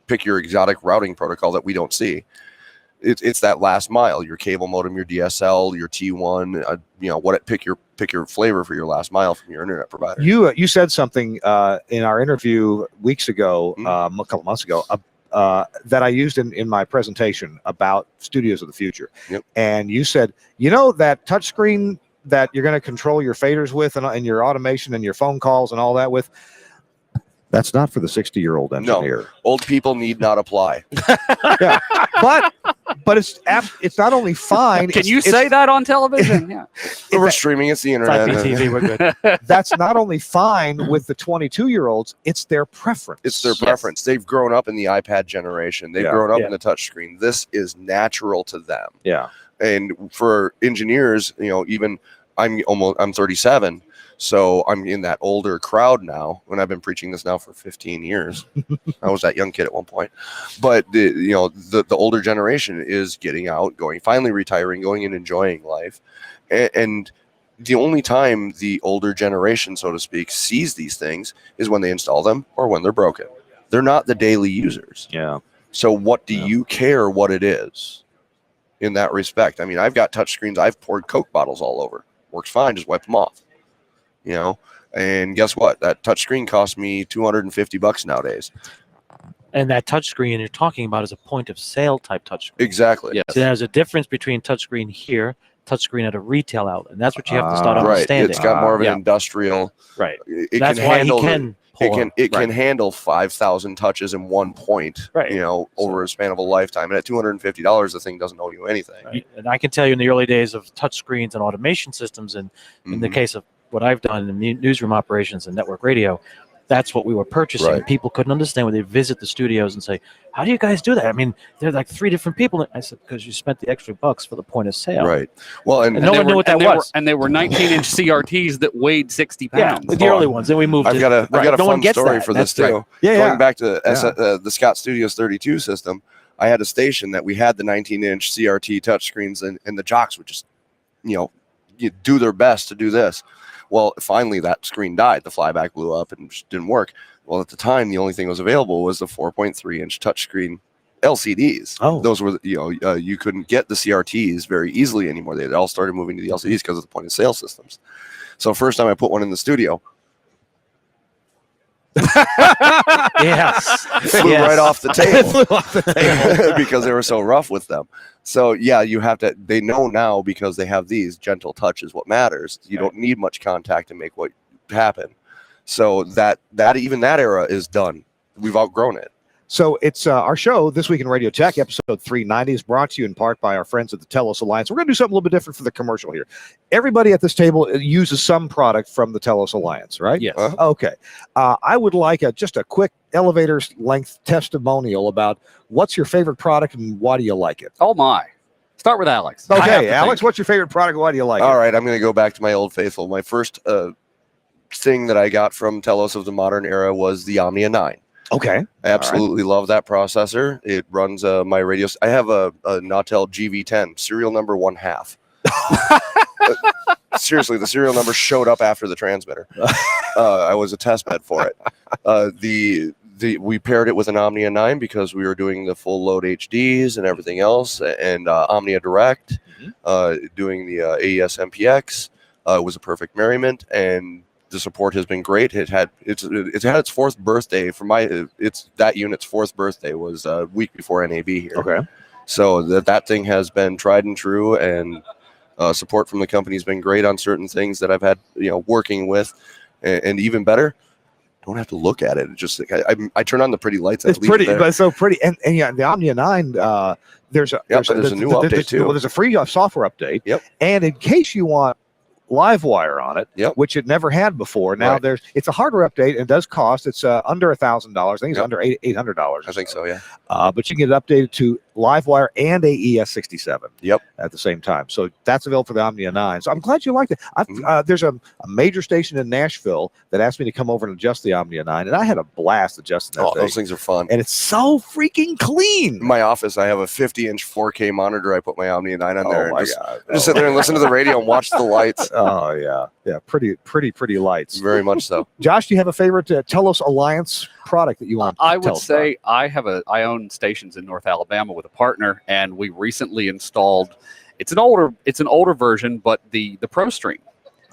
pick your exotic routing protocol that we don't see. It's that last mile. Your cable modem, your DSL, your T1. Pick your flavor for your last mile from your internet provider. You said something in our interview weeks ago, a couple months ago, that I used in my presentation about studios of the future. Yep. And you said, that touchscreen that you're going to control your faders with and your automation and your phone calls and all that with, that's not for the 60-year-old engineer. No, old people need not apply. Yeah, but it's not only fine. Can you say that on television? Yeah, we're streaming. It's the internet. TV, we're good. That's not only fine with the 22-year-olds. It's their preference. It's their preference. They've grown up in the iPad generation. They've grown up in the touchscreen. This is natural to them. Yeah. And for engineers, even I'm 37. So I'm in that older crowd now, and I've been preaching this now for 15 years. I was that young kid at one point. But the older generation is getting out, finally retiring, going and enjoying life. And the only time the older generation, so to speak, sees these things is when they install them or when they're broken. They're not the daily users. Yeah. So what do you care what it is in that respect? I mean, I've got touch screens. I've poured Coke bottles all over. Works fine. Just wipe them off. And guess what? That touchscreen costs me $250 nowadays. And that touchscreen you're talking about is a point of sale type touchscreen. Exactly. Yes. So there's a difference between touchscreen here, touchscreen at a retail outlet, and that's what you have to start understanding. It's got more of an industrial. Right. That's why he can. It can handle 5,000 touches in one point. Right. Over a span of a lifetime. And at $250, the thing doesn't owe you anything. Right. And I can tell you, in the early days of touchscreens and automation systems, and in the case of what I've done in newsroom operations and network radio, that's what we were purchasing. Right. People couldn't understand when they visit the studios and say, "How do you guys do that?" I mean, they're like three different people. I said, "Because you spent the extra bucks for the point of sale." Right. Well, and no one knew what that was. And they were 19-inch CRTs that weighed 60 pounds. Yeah, the early ones. Then we moved. I've got a no fun story for this too. Yeah. Going back to the Scott Studios 32 system, I had a station that we had the 19-inch CRT touchscreens, and the jocks would just, do their best to do this. Well, finally that screen died. The flyback blew up and just didn't work. Well, at the time, the only thing that was available was the 4.3-inch touchscreen LCDs. Oh, those were you couldn't get the CRTs very easily anymore. They all started moving to the LCDs because of the point of sale systems. So first time I put one in the studio, Yes. flew right off the table. Because they were so rough with them. So yeah, they know now, because they have these, gentle touch is what matters. You don't need much contact to make what happen. So that even that era is done. We've outgrown it. So it's our show, This Week in Radio Tech, episode 390, is brought to you in part by our friends at the Telos Alliance. We're going to do something a little bit different for the commercial here. Everybody at this table uses some product from the Telos Alliance, right? Yes. Okay. I would like just a quick elevator length testimonial about what's your favorite product and why do you like it? Oh my. Start with Alex. Okay, Alex, what's your favorite product and why do you like it? All right, I'm going to go back to my old faithful. My first thing that I got from Telos of the modern era was the Omnia 9. Okay. I absolutely love that processor. It runs my radio. I have a Nautel GV10, serial number 1/2. Seriously, the serial number showed up after the transmitter. I was a test bed for it. We paired it with an Omnia 9 because we were doing the full load HDs and everything else, and Omnia Direct, doing the AES MPX. Was a perfect merriment, and the support has been great. It's had its fourth birthday that unit's fourth birthday was a week before NAB here. Okay. So that thing has been tried and true, and support from the company has been great on certain things that I've had, working with, and even better, don't have to look at it. It's just like I turn on the pretty lights. It's pretty, but it's so pretty. And yeah, the Omnia 9, there's a new update too. Well, there's a free software update. Yep. And in case you want Livewire on it, yep, which it never had before. Now it's a hardware update and it does cost. It's under $1,000. I think it's under $800. I think so, yeah. But you can get it updated to Livewire and AES67. Yep. At the same time. So that's available for the Omnia 9. So I'm glad you liked it. There's a major station in Nashville that asked me to come over and adjust the Omnia 9, and I had a blast adjusting that thing. Those things are fun. And it's so freaking clean. In my office, I have a 50-inch 4K monitor. I put my Omnia 9 on there. My and God. just sit there and listen to the radio and watch the lights. Oh, yeah. Yeah, pretty lights. Very much so. Josh, do you have a favorite Telos Alliance product that you want to I would say I own stations in North Alabama with a partner, and we recently installed, it's an older version, but the ProStream.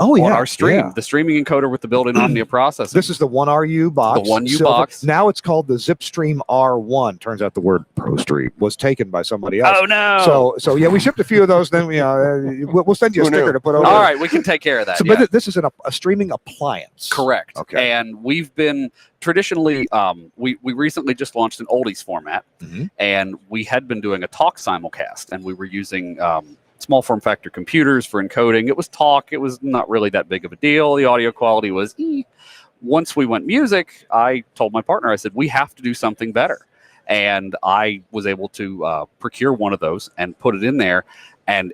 Oh, yeah. On our stream, the streaming encoder with the built-in Omnia processor. This is the 1RU box. The 1U box. Now it's called the ZipStream R1. Turns out the word ProStream was taken by somebody else. Oh, no. So yeah, we shipped a few of those. Then we'll send you a sticker to put over. All right, we can take care of that. So, but this is a streaming appliance. Correct. Okay. And we've been traditionally, we recently just launched an oldies format, and we had been doing a talk simulcast, and we were using small form factor computers for encoding. It was talk. It was not really that big of a deal. The audio quality was Once we went music, I told my partner, I said, we have to do something better. And I was able to procure one of those and put it in there. And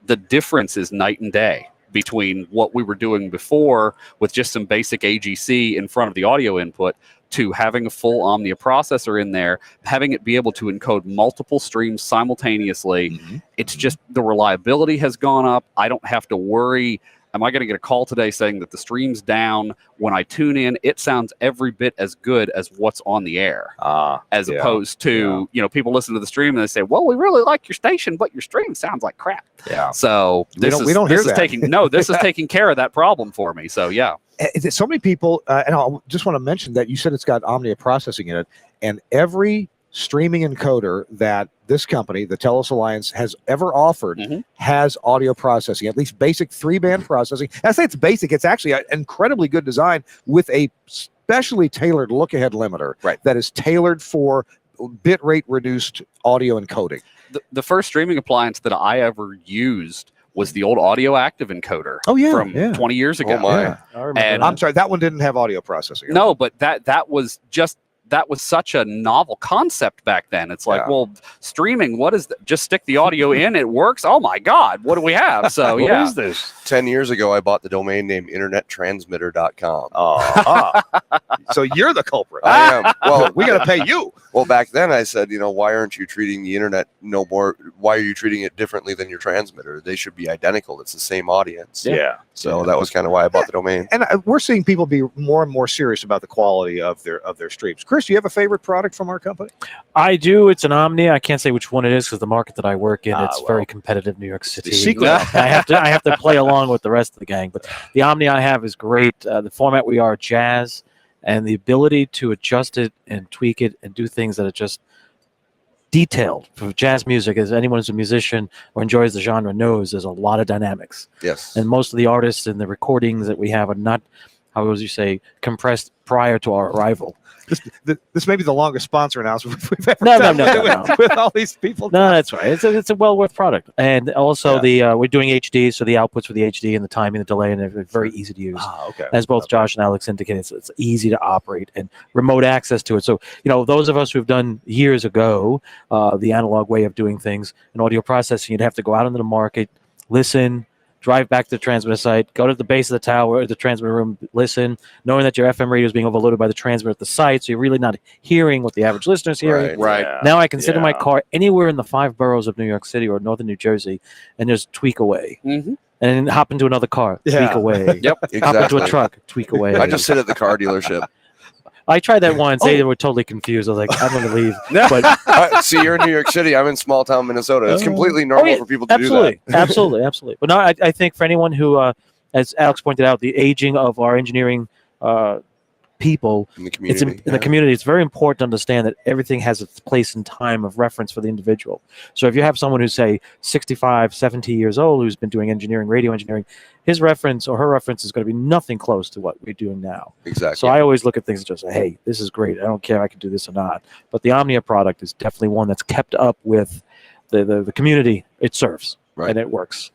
the difference is night and day between what we were doing before with just some basic AGC in front of the audio input to having a full Omnia processor in there, having it be able to encode multiple streams simultaneously. It's just the reliability has gone up. I don't have to worry. Am I going to get a call today saying that the stream's down? When I tune in, it sounds every bit as good as what's on the air, as opposed to, people listen to the stream and they say, well, we really like your station, but your stream sounds like crap. Yeah. So this is taking care of that problem for me. So, yeah. So many people, and I just want to mention that you said it's got Omnia processing in it, and every streaming encoder that this company, the Telos Alliance, has ever offered has audio processing, at least basic 3-band processing. I say it's basic. It's actually an incredibly good design with a specially tailored look-ahead limiter that is tailored for bitrate reduced audio encoding. The first streaming appliance that I ever used was the old Audio Active encoder from 20 years ago. Oh my. And I'm sorry, that one didn't have audio processing. No, but that was such a novel concept back then. It's like, well, streaming, what is that? Just stick the audio in, it works. Oh my God, what do we have? So what is this? 10 years ago, I bought the domain name internettransmitter.com. So you're the culprit. I am. Well, we got to pay you. Well, back then I said, why aren't you treating the internet no more? Why are you treating it differently than your transmitter? They should be identical. It's the same audience. Yeah. So that was kind of why I bought the domain. And we're seeing people be more and more serious about the quality of their streams. Chris, do you have a favorite product from our company? I do. It's an Omnia. I can't say which one it is because the market that I work in, it's very competitive, New York City. I have to play along with the rest of the gang. But the Omnia I have is great. The format we are jazz, and the ability to adjust it and tweak it and do things that are just detailed for jazz music. As anyone who's a musician or enjoys the genre knows, there's a lot of dynamics. Yes. And most of the artists and the recordings that we have are not, how would you say, compressed prior to our arrival. This may be the longest sponsor announcement we've ever done with all these people. No, that's right. It's a well worth product, and also we're doing HD, so the outputs for the HD and the timing, the delay, and they're very easy to use. Okay. As both Josh and Alex indicated, it's easy to operate and remote access to it. So those of us who've done years ago the analog way of doing things in audio processing, you'd have to go out into the market, listen, drive back to the transmitter site, go to the base of the tower, or the transmitter room, listen, knowing that your FM radio is being overloaded by the transmitter at the site, so you're really not hearing what the average listener is hearing. Right. Yeah. Now I can sit in my car anywhere in the 5 boroughs of New York City or northern New Jersey and just tweak away. And then hop into another car, tweak away. Yep, exactly. Hop into a truck, tweak away. I just sit at the car dealership. I tried that once. They were totally confused. I was like, I'm going to leave. But see, you're in New York City. I'm in small town Minnesota. It's completely normal for people to do that. Absolutely. But no, I think for anyone who, as Alex pointed out, the aging of our engineering people In the it's community. in the community. It's very important to understand that everything has its place and time of reference for the individual. So if you have someone who's, say, 65, 70 years old, who's been doing engineering, radio engineering, his reference or her reference is going to be nothing close to what we're doing now. Exactly. So I always look at things and just say, hey, this is great. I don't care if I can do this or not. But the Omnia product is definitely one that's kept up with the community it serves, Right. and it works.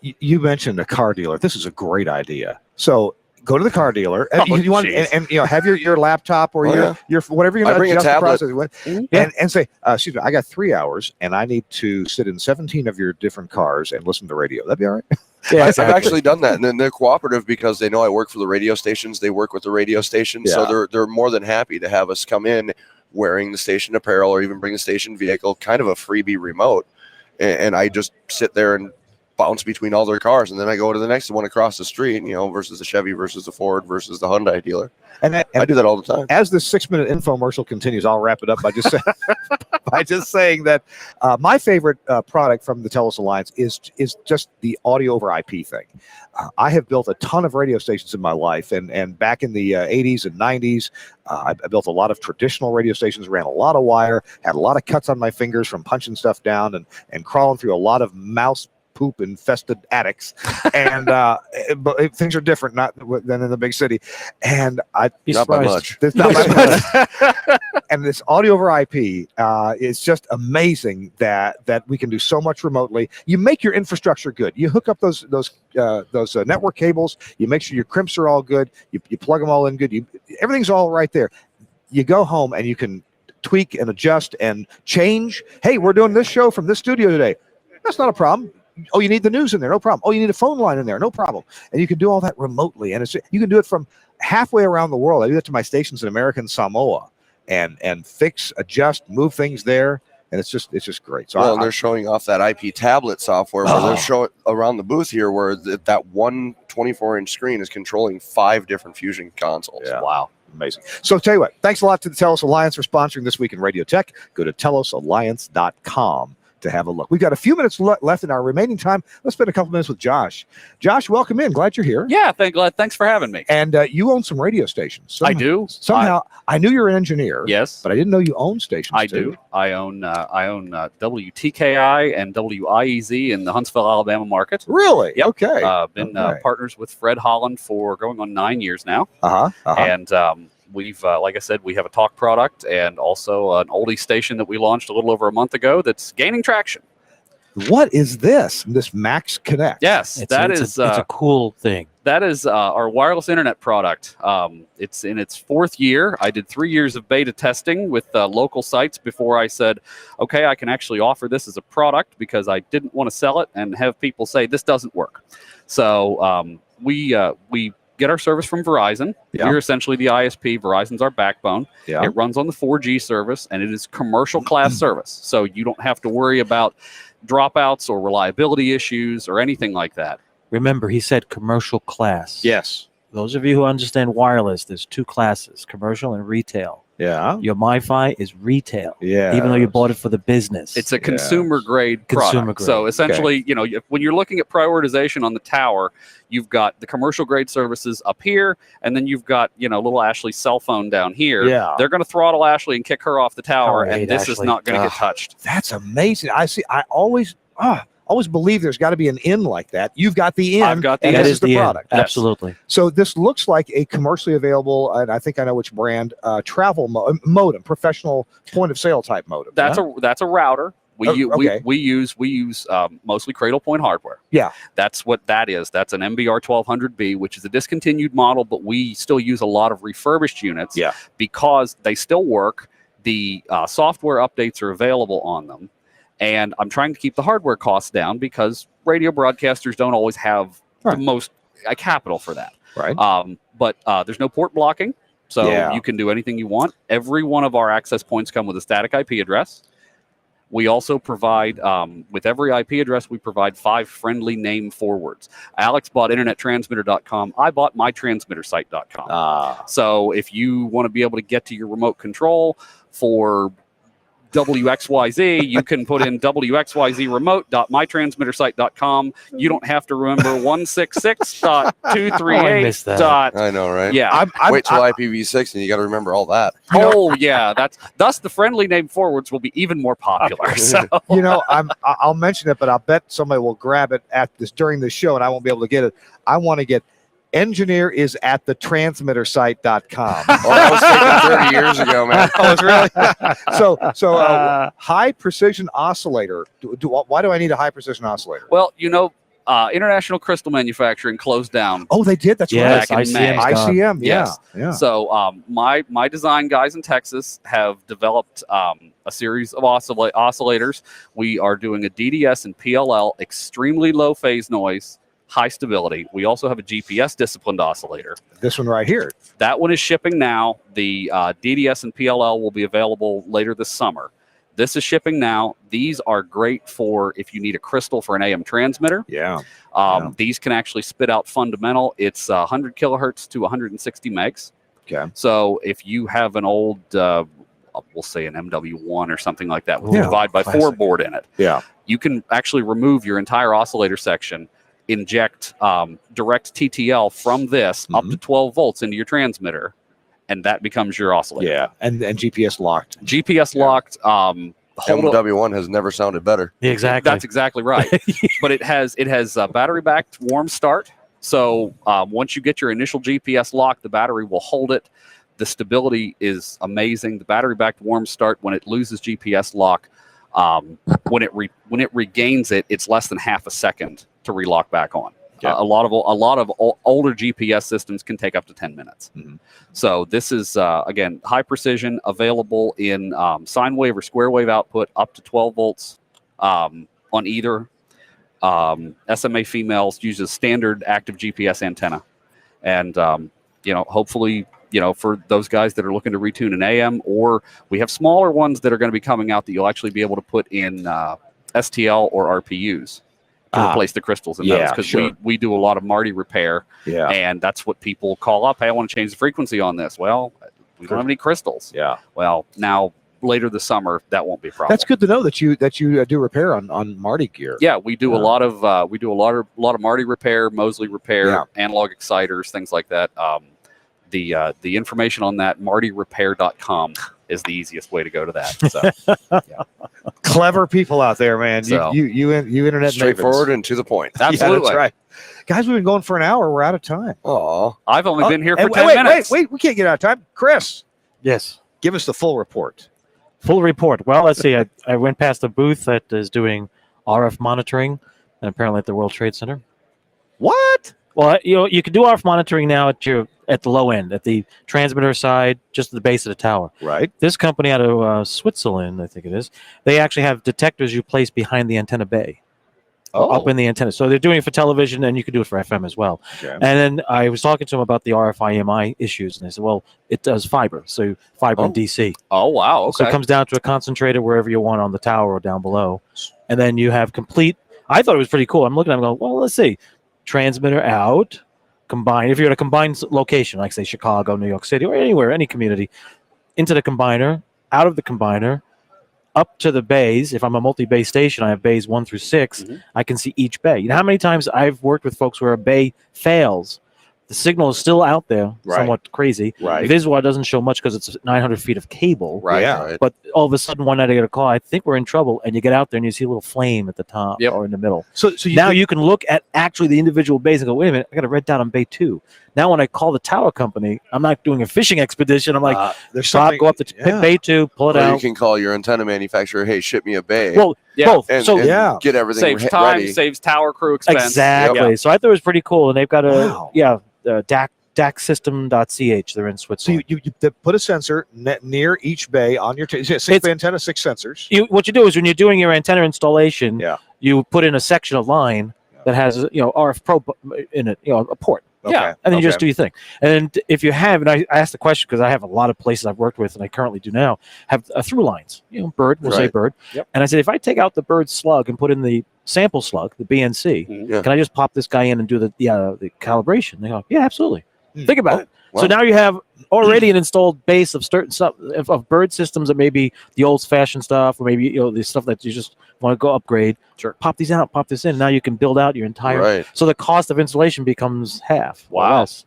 You mentioned a car dealer. This is a great idea. So go to the car dealer and Oh, you want geez. and have your laptop or your whatever you're I going bring to a adjust the tablet. process with, and say, excuse me, I got 3 hours and I need to sit in 17 of your different cars and listen to radio. That'd be all right. Yeah, I've actually done that, and then they're cooperative because they know I work for the radio stations. They work with the radio stations, Yeah. so they're more than happy to have us come in wearing the station apparel or even bring the station vehicle, kind of a freebie remote, and I just sit there and bounce between all their cars, and then I go to the next one across the street, versus the Chevy versus the Ford versus the Hyundai dealer. And I do that all the time. As this 6-minute infomercial continues, I'll wrap it up by just by just saying that my favorite product from the Telos Alliance is just the audio over IP thing. I have built a ton of radio stations in my life, and back in the 80s and 90s, I built a lot of traditional radio stations, ran a lot of wire, had a lot of cuts on my fingers from punching stuff down and crawling through a lot of mouse poop infested attics, and but things are different than in the big city, and Not by much. there's not by much. And this audio over IP is just amazing that we can do so much remotely. You make your infrastructure good. You hook up those network cables. You make sure your crimps are all good. You plug them all in good. Everything's all right there. You go home and you can tweak and adjust and change. Hey, we're doing this show from this studio today. That's not a problem. Oh, you need the news in there, no problem. Oh, you need a phone line in there, no problem. And you can do all that remotely, and you can do it from halfway around the world. I do that to my stations in American Samoa, and fix, adjust, move things there, and it's just great. So They're showing off that IP tablet software where they're showing around the booth here, where that one 24-inch screen is controlling 5 different Fusion consoles. Yeah. Wow. Amazing. So tell you what, thanks a lot to the Telos Alliance for sponsoring This Week in Radio Tech. Go to telosalliance.com to have a look. We've got a few minutes left in our remaining time. Let's spend a couple minutes with Josh. Josh, welcome in. Glad you're here. Yeah, thanks for having me. And you own some radio stations. I do. Somehow, I knew you're an engineer. Yes, but I didn't know you own stations. I do. I own WTKI and WIEZ in the Huntsville, Alabama market. Really? Yep. Okay. Been partners with Fred Holland for going on 9 years now. And we've, like I said, we have a talk product and also an oldie station that we launched a little over a month ago that's gaining traction. What is this? This MaxxKonnect? Yes, it's a cool thing. That is our wireless internet product. It's in its 4th year. I did 3 years of beta testing with local sites before I said, okay, I can actually offer this as a product, because I didn't want to sell it and have people say this doesn't work. So we get our service from Verizon. Yeah. We're essentially the ISP. Verizon's our backbone. Yeah. It runs on the 4G service, and it is commercial class service. So you don't have to worry about dropouts or reliability issues or anything like that. Remember, he said commercial class. Yes. Those of you who understand wireless, there's 2 classes, commercial and retail. Yeah. Your MiFi is retail. Yeah. Even though you bought it for the business. It's a consumer grade product. Consumer grade. So essentially, when you're looking at prioritization on the tower, you've got the commercial grade services up here, and then you've got, little Ashley's cell phone down here. Yeah. They're going to throttle Ashley and kick her off the tower, and this is not going to get touched. That's amazing. I see. I always believe there's got to be an in like that. You've got the in. I've got the and in. this is the product. Yes. Absolutely. So this looks like a commercially available, and I think I know which brand, travel modem, professional point of sale type modem. That's a router. Okay. We use mostly Cradle Point hardware. Yeah. That's what that is. That's an MBR 1200B, which is a discontinued model, but we still use a lot of refurbished units. Yeah. Because they still work. The software updates are available on them. And I'm trying to keep the hardware costs down, because radio broadcasters don't always have the most capital for that. Right. But there's no port blocking, so you can do anything you want. Every one of our access points come with a static IP address. We also provide, with every IP address, we provide 5 friendly name forwards. Alex bought internettransmitter.com. I bought mytransmittersite.com. So if you want to be able to get to your remote control for WXYZ, you can put in WXYZremote.mytransmittersite.com. You don't have to remember 166.238. I know, right? Yeah. Wait till IPv6 and you got to remember all that. Oh, yeah. Thus the friendly name forwards will be even more popular. So. I'll mention it, but I'll bet somebody will grab it during the show, and I won't be able to get it. I want to get engineer is at the transmittersite.com. Oh, that was taken 30 years ago, man. Oh, it's really? So high precision oscillator. Why do I need a high precision oscillator? Well, International Crystal Manufacturing closed down. Oh, they did. That's yes, right. ICM. Yes. Yeah. So my design guys in Texas have developed a series of oscillators. We are doing a DDS and PLL, extremely low phase noise, high stability. We also have a GPS disciplined oscillator. This one right here. That one is shipping now. The DDS and PLL will be available later this summer. This is shipping now. These are great for if you need a crystal for an AM transmitter. Yeah. These can actually spit out fundamental. It's 100 kilohertz to 160 megs. Okay. So if you have an old, we'll say an MW1 or something like that with a divide by 4 board in it. Yeah. You can actually remove your entire oscillator section, inject direct TTL from this up to 12 volts into your transmitter, and that becomes your oscillator. Yeah, and GPS locked. GPS locked. MW1 has never sounded better. Exactly. That's exactly right. But it has battery backed warm start. So once you get your initial GPS lock, the battery will hold it. The stability is amazing. The battery backed warm start, when it loses GPS lock, when it regains it, it's less than half a second to relock back on. Yeah. A lot of older GPS systems can take up to 10 minutes. Mm-hmm. So this is again high precision, available in sine wave or square wave output up to 12 volts on either. SMA females uses standard active GPS antenna, and hopefully for those guys that are looking to retune an AM, or we have smaller ones that are going to be coming out that you'll actually be able to put in STL or RPUs. To replace the crystals in those, because we do a lot of Marty repair, and that's what people call up. Hey, I want to change the frequency on this. Well, we don't have any crystals. Yeah. Well, now later this summer, that won't be a problem. That's good to know that you do repair on Marty gear. Yeah, we do a lot of Marty repair, Mosley repair, analog exciters, things like that. The information on that, martyrepair.com, is the easiest way to go to that. So, clever people out there, man. So, you internet straightforward mavens. and to the point. Absolutely. Yeah, that's right. Guys, we've been going for an hour. We're out of time. Oh, I've only been here for 10 minutes. Wait, we can't get out of time. Chris, Yes. give us the full report. Full report. Well, let's see. I went past a booth that is doing RF monitoring, and apparently at the World Trade Center. What? Well, you can do RF monitoring now at the low end, at the transmitter side, just at the base of the tower. Right. This company out of Switzerland, I think it is, they actually have detectors you place behind the antenna bay. Up in the antenna. So they're doing it for television, and you can do it for FM as well. Okay. And then I was talking to them about the RF-IMI issues, and they said, well, it does fiber, so fiber and DC. Oh, wow. Okay. So it comes down to a concentrator wherever you want on the tower or down below. And then you have complete, I thought it was pretty cool. I'm looking at it and going, well, let's see. Transmitter out, combine. If you're at a combined location, like say Chicago, New York City, or anywhere, any community, into the combiner, out of the combiner, up to the bays. If I'm a multi-bay station, I have bays 1 through 6. Mm-hmm. I can see each bay. You know how many times I've worked with folks where a bay fails, the signal is still out there, somewhat crazy. Right. This is why it doesn't show much, because it's 900 feet of cable. Right. Yeah. Right. But all of a sudden, one night I get a call. I think we're in trouble, and you get out there and you see a little flame at the top or in the middle. So you can look at actually the individual bays and go, wait a minute, I got a red dot on bay 2. Now, when I call the tower company, I'm not doing a fishing expedition. I'm like, Bob, go up to bay 2, pull it out. You can call your antenna manufacturer, hey, ship me a bay. Well, both. And, so and get everything saves time, ready. saves tower crew expense. Exactly. Yep. So I thought it was pretty cool, and they've got DACsystem.ch. They're in Switzerland. So you put a sensor near each bay on your 6 antenna, 6 sensors. What you do is when you're doing your antenna installation, you put in a section of line that has RF probe in it, a port. Okay. Yeah, and then you just do your thing. And if you have, and I asked the question because I have a lot of places I've worked with, and I currently do now, have through lines. Bird, we'll say bird. Yep. And I said, if I take out the bird slug and put in the sample slug, the BNC, can I just pop this guy in and do the calibration? They go, yeah, absolutely. Think about it. So now you have already an installed base of certain stuff of bird systems that maybe the old-fashioned stuff, or maybe the stuff that you just want to go upgrade. Sure. Pop these out, pop this in. Now you can build out your entire. Right. So the cost of installation becomes half. or Wow. less.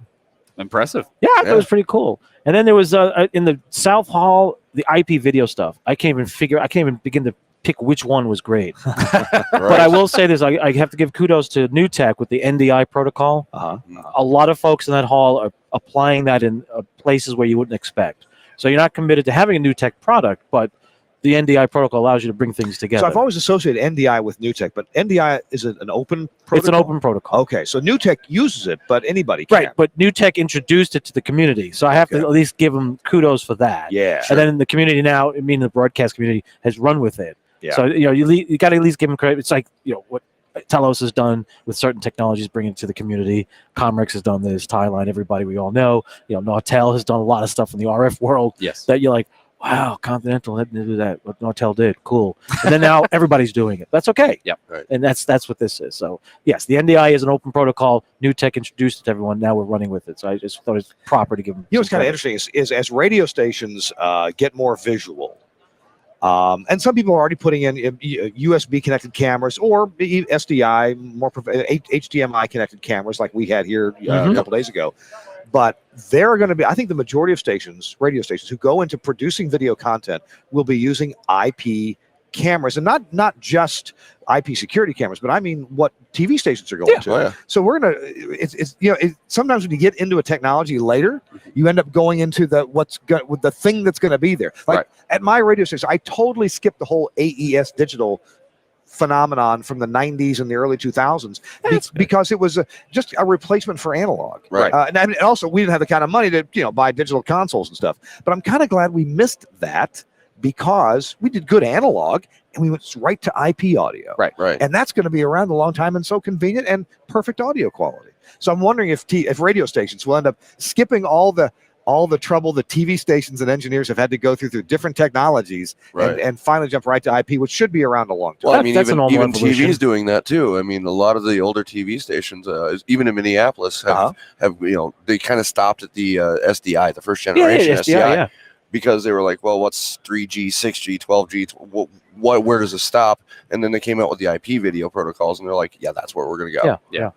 Impressive. Yeah, I thought it was pretty cool. And then there was in the South Hall the IP video stuff. I can't even begin to pick which one was great. But I will say this: I have to give kudos to New Tech with the NDI protocol. A lot of folks in that hall are applying that in places where you wouldn't expect. So you're not committed to having a New Tech product, but the NDI protocol allows you to bring things together. So I've always associated NDI with New Tech, but NDI is it an open protocol? It's an open protocol. Okay, so New Tech uses it, but anybody can. Right, but New Tech introduced it to the community, so I have to at least give them kudos for that. Yeah. And then the community now, I mean the broadcast community, has run with it. Yeah. So you got to at least give them credit. It's like what Telos has done with certain technologies, bringing it to the community. Comrex has done this. Thailand, everybody we all know. Nortel has done a lot of stuff in the RF world. Yes. That you're like, wow, Continental had to do that. What Nortel did, cool. And then now everybody's doing it. That's okay. Yep. Right. And that's what this is. So yes, the NDI is an open protocol. New Tech introduced it to everyone. Now we're running with it. So I just thought it's proper to give them. What's kind of interesting is as radio stations get more visual, and some people are already putting in USB connected cameras or SDI, more HDMI connected cameras like we had here a couple days ago. But there are going to be, I think the majority of radio stations who go into producing video content will be using IP cameras, and not just IP security cameras, but I mean what TV stations are going to. Oh, yeah. So we're going to, sometimes when you get into a technology later, you end up going into the thing that's going to be there. Like at my radio station, I totally skipped the whole AES digital phenomenon from the 90s and the early 2000s because it was just a replacement for analog. Right. And also we didn't have the kind of money to buy digital consoles and stuff. But I'm kind of glad we missed that because we did good analog and we went right to IP audio. Right. And that's going to be around a long time and so convenient and perfect audio quality. So I'm wondering if radio stations will end up skipping all the trouble the TV stations and engineers have had to go through different technologies and finally jump right to IP, which should be around a long time. Well, I mean, that's even TV's doing that too. I mean, a lot of the older TV stations, even in Minneapolis, have they kind of stopped at the SDI, the first generation SDI, because they were like, well, what's 3G, 6G, 12G? Where does it stop? And then they came out with the IP video protocols, and they're like, yeah, that's where we're going to go. Yeah.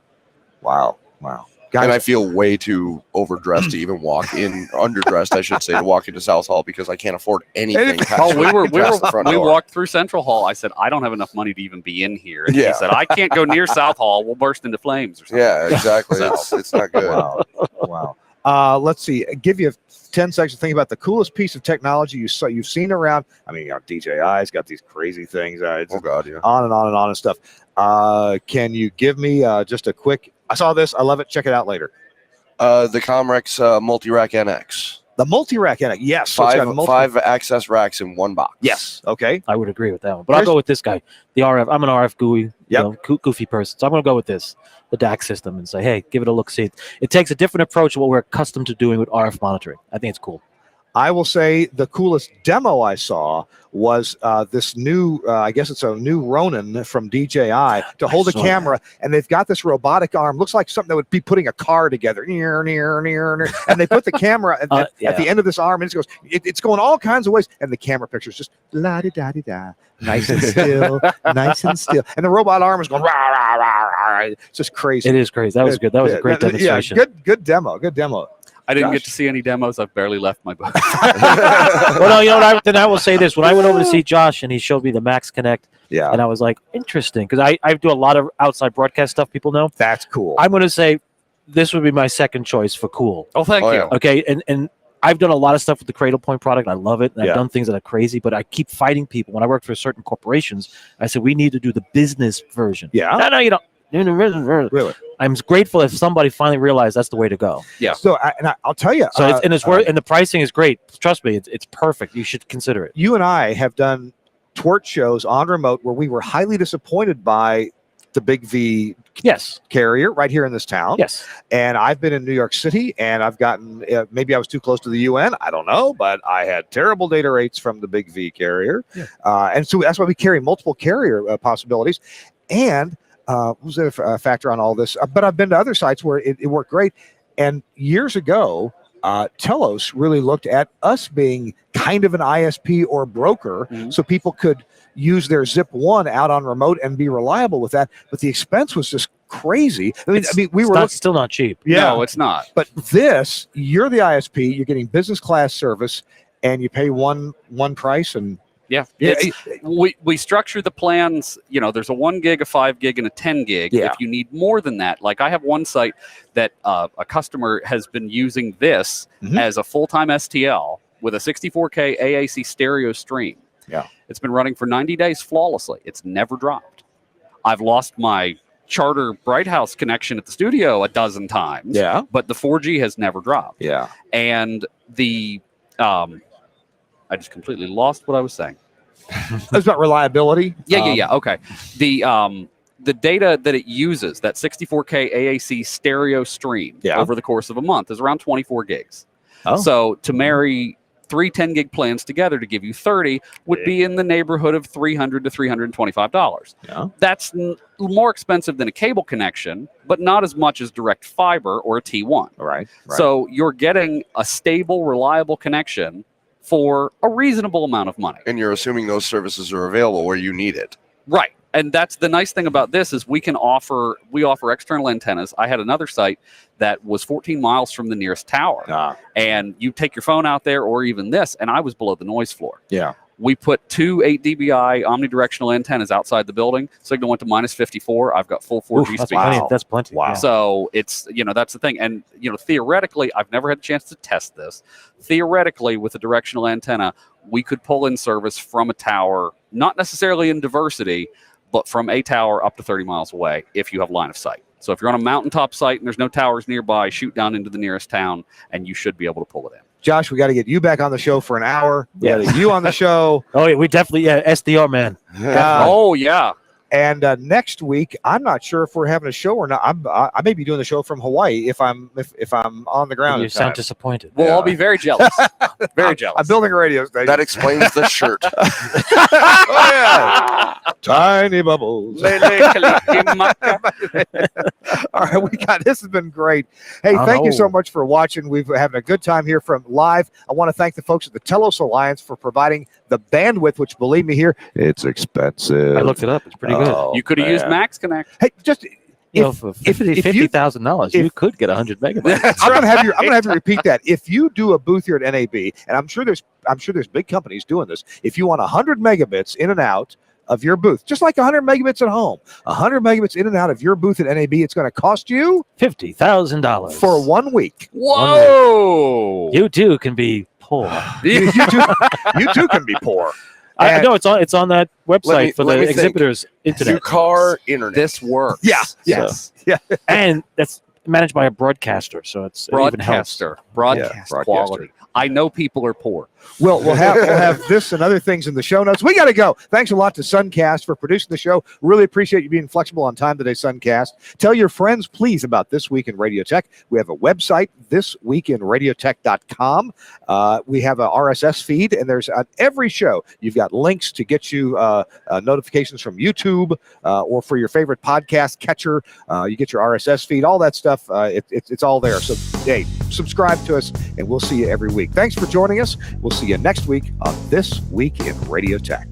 Wow. Guys, and I feel way too overdressed to even walk in, underdressed, I should say, to walk into South Hall because I can't afford anything. We walked through Central Hall. I said, I don't have enough money to even be in here. And he said, I can't go near South Hall. We'll burst into flames or something. Yeah, exactly. It's not good. Wow. Let's see. Give you 10 seconds to think about the coolest piece of technology you've seen around. I mean, DJI's got these crazy things. On and on and stuff. Can you give me just a quick? I saw this. I love it. Check it out later. The Comrex multi-rack NX. The multi-rack NX. Yes. Five access racks in one box. Yes. Okay. I would agree with that one. But I'll go with this guy. The RF. I'm an RF GUI, goofy person. So I'm going to go with this, the DAC system, and say, hey, give it a look. See, it takes a different approach to what we're accustomed to doing with RF monitoring. I think it's cool. I will say the coolest demo I saw was this new, I guess it's a new Ronin from DJI to hold a camera, and they've got this robotic arm. Looks like something that would be putting a car together. And they put the camera at the end of this arm, and it's going all kinds of ways, and the camera picture is just la-di-da-di-da, nice and still, nice and still. And the robot arm is going rah, rah, rah, rah. It's just crazy. It is crazy. That was good. That was a great demonstration. Yeah, good demo. I didn't get to see any demos. I've barely left my booth. Well, no, you know what? Then I will say this: when I went over to see Josh and he showed me the MaxxKonnect, and I was like, interesting, because I do a lot of outside broadcast stuff. People know that's cool. I'm going to say this would be my second choice for cool. Oh, thank you. Yeah. Okay, and I've done a lot of stuff with the Cradle Point product. I love it. And I've done things that are crazy, but I keep fighting people. When I worked for certain corporations, I said we need to do the business version. Yeah. No, you don't. Really? I'm grateful if somebody finally realized that's the way to go. Yeah. So I'll tell you. So it's worth, and the pricing is great. Trust me, it's perfect. You should consider it. You and I have done TWiRT shows on remote where we were highly disappointed by the Big V carrier right here in this town. Yes. And I've been in New York City, and I've gotten maybe I was too close to the UN. I don't know, but I had terrible data rates from the Big V carrier, and so that's why we carry multiple carrier possibilities. And who's the factor on all this? But I've been to other sites where it worked great. And years ago, Telos really looked at us being kind of an ISP or broker, so people could use their Zip 1 out on remote and be reliable with that. But the expense was just crazy. I mean, we were still not cheap. Yeah, No, it's not. But this, you're the ISP, you're getting business class service, and you pay one price. And Yeah. We structure the plans. You know, there's a 1 gig, a 5 gig, and a 10 gig. Yeah. If you need more than that, like I have one site that a customer has been using this as a full-time STL with a 64K AAC stereo stream. Yeah. It's been running for 90 days flawlessly. It's never dropped. I've lost my Charter Bright House connection at the studio a dozen times. Yeah. But the 4G has never dropped. Yeah. And the I just completely lost what I was saying. That's about reliability. Yeah. Okay. The data that it uses, that 64K AAC stereo stream over the course of a month, is around 24 gigs. Oh. So to marry 3 10 gig plans together to give you 30 would be in the neighborhood of $300 to $325. Yeah. That's more expensive than a cable connection, but not as much as direct fiber or a T1. Right. So you're getting a stable, reliable connection for a reasonable amount of money. And you're assuming those services are available where you need it. Right. And that's the nice thing about this is we offer external antennas. I had another site that was 14 miles from the nearest tower. And you take your phone out there or even this, and I was below the noise floor. Yeah. We put 2 8 dBi omnidirectional antennas outside the building. Signal went to minus 54. I've got full 4G speed. That's plenty. Wow. So it's, that's the thing. And, theoretically, I've never had a chance to test this. Theoretically, with a directional antenna, we could pull in service from a tower, not necessarily in diversity, but from a tower up to 30 miles away if you have line of sight. So if you're on a mountaintop site and there's no towers nearby, shoot down into the nearest town, and you should be able to pull it in. Josh, we got to get you back on the show for an hour. We got to get you on the show. Oh, yeah, we definitely, SDR, man. Oh, yeah. And next week, I'm not sure if we're having a show or not. I may be doing the show from Hawaii if I'm on the ground. You sound disappointed. Well, I'll be very jealous. Very jealous. I'm building a radio station. That explains the shirt. Oh, yeah. Tiny bubbles. All right, this has been great. Hey, thank you so much for watching. We've having a good time here from live. I want to thank the folks at the Telos Alliance for providing the bandwidth, which, believe me, here it's expensive. I looked it up. It's pretty good. You could have used MaxxKonnect. Hey, just for $50,000, you could get 100 megabytes. I'm gonna have you repeat that. If you do a booth here at NAB, and I'm sure there's big companies doing this. If you want 100 megabits in and out of your booth, just like 100 megabits at home, 100 megabits in and out of your booth at NAB, it's going to cost you $50,000 for 1 week. Whoa! You too can be poor. you too can be poor. I know it's on that website for the exhibitors internet. Car internet. This works. Yeah. Yes. Yeah. And that's managed by a broadcaster, so it's Broadcaster quality. I know people are poor. We'll have this and other things in the show notes. We got to go. Thanks a lot to Suncast for producing the show. Really appreciate you being flexible on time today, Suncast. Tell your friends, please, about This Week in Radio Tech. We have a website, thisweekinradiotech.com. We have a RSS feed, and there's on every show, you've got links to get you notifications from YouTube or for your favorite podcast catcher. You get your RSS feed, all that stuff. It's all there. So, hey, subscribe to us, and we'll see you every week. Thanks for joining us. We'll see you next week on This Week in Radio Tech.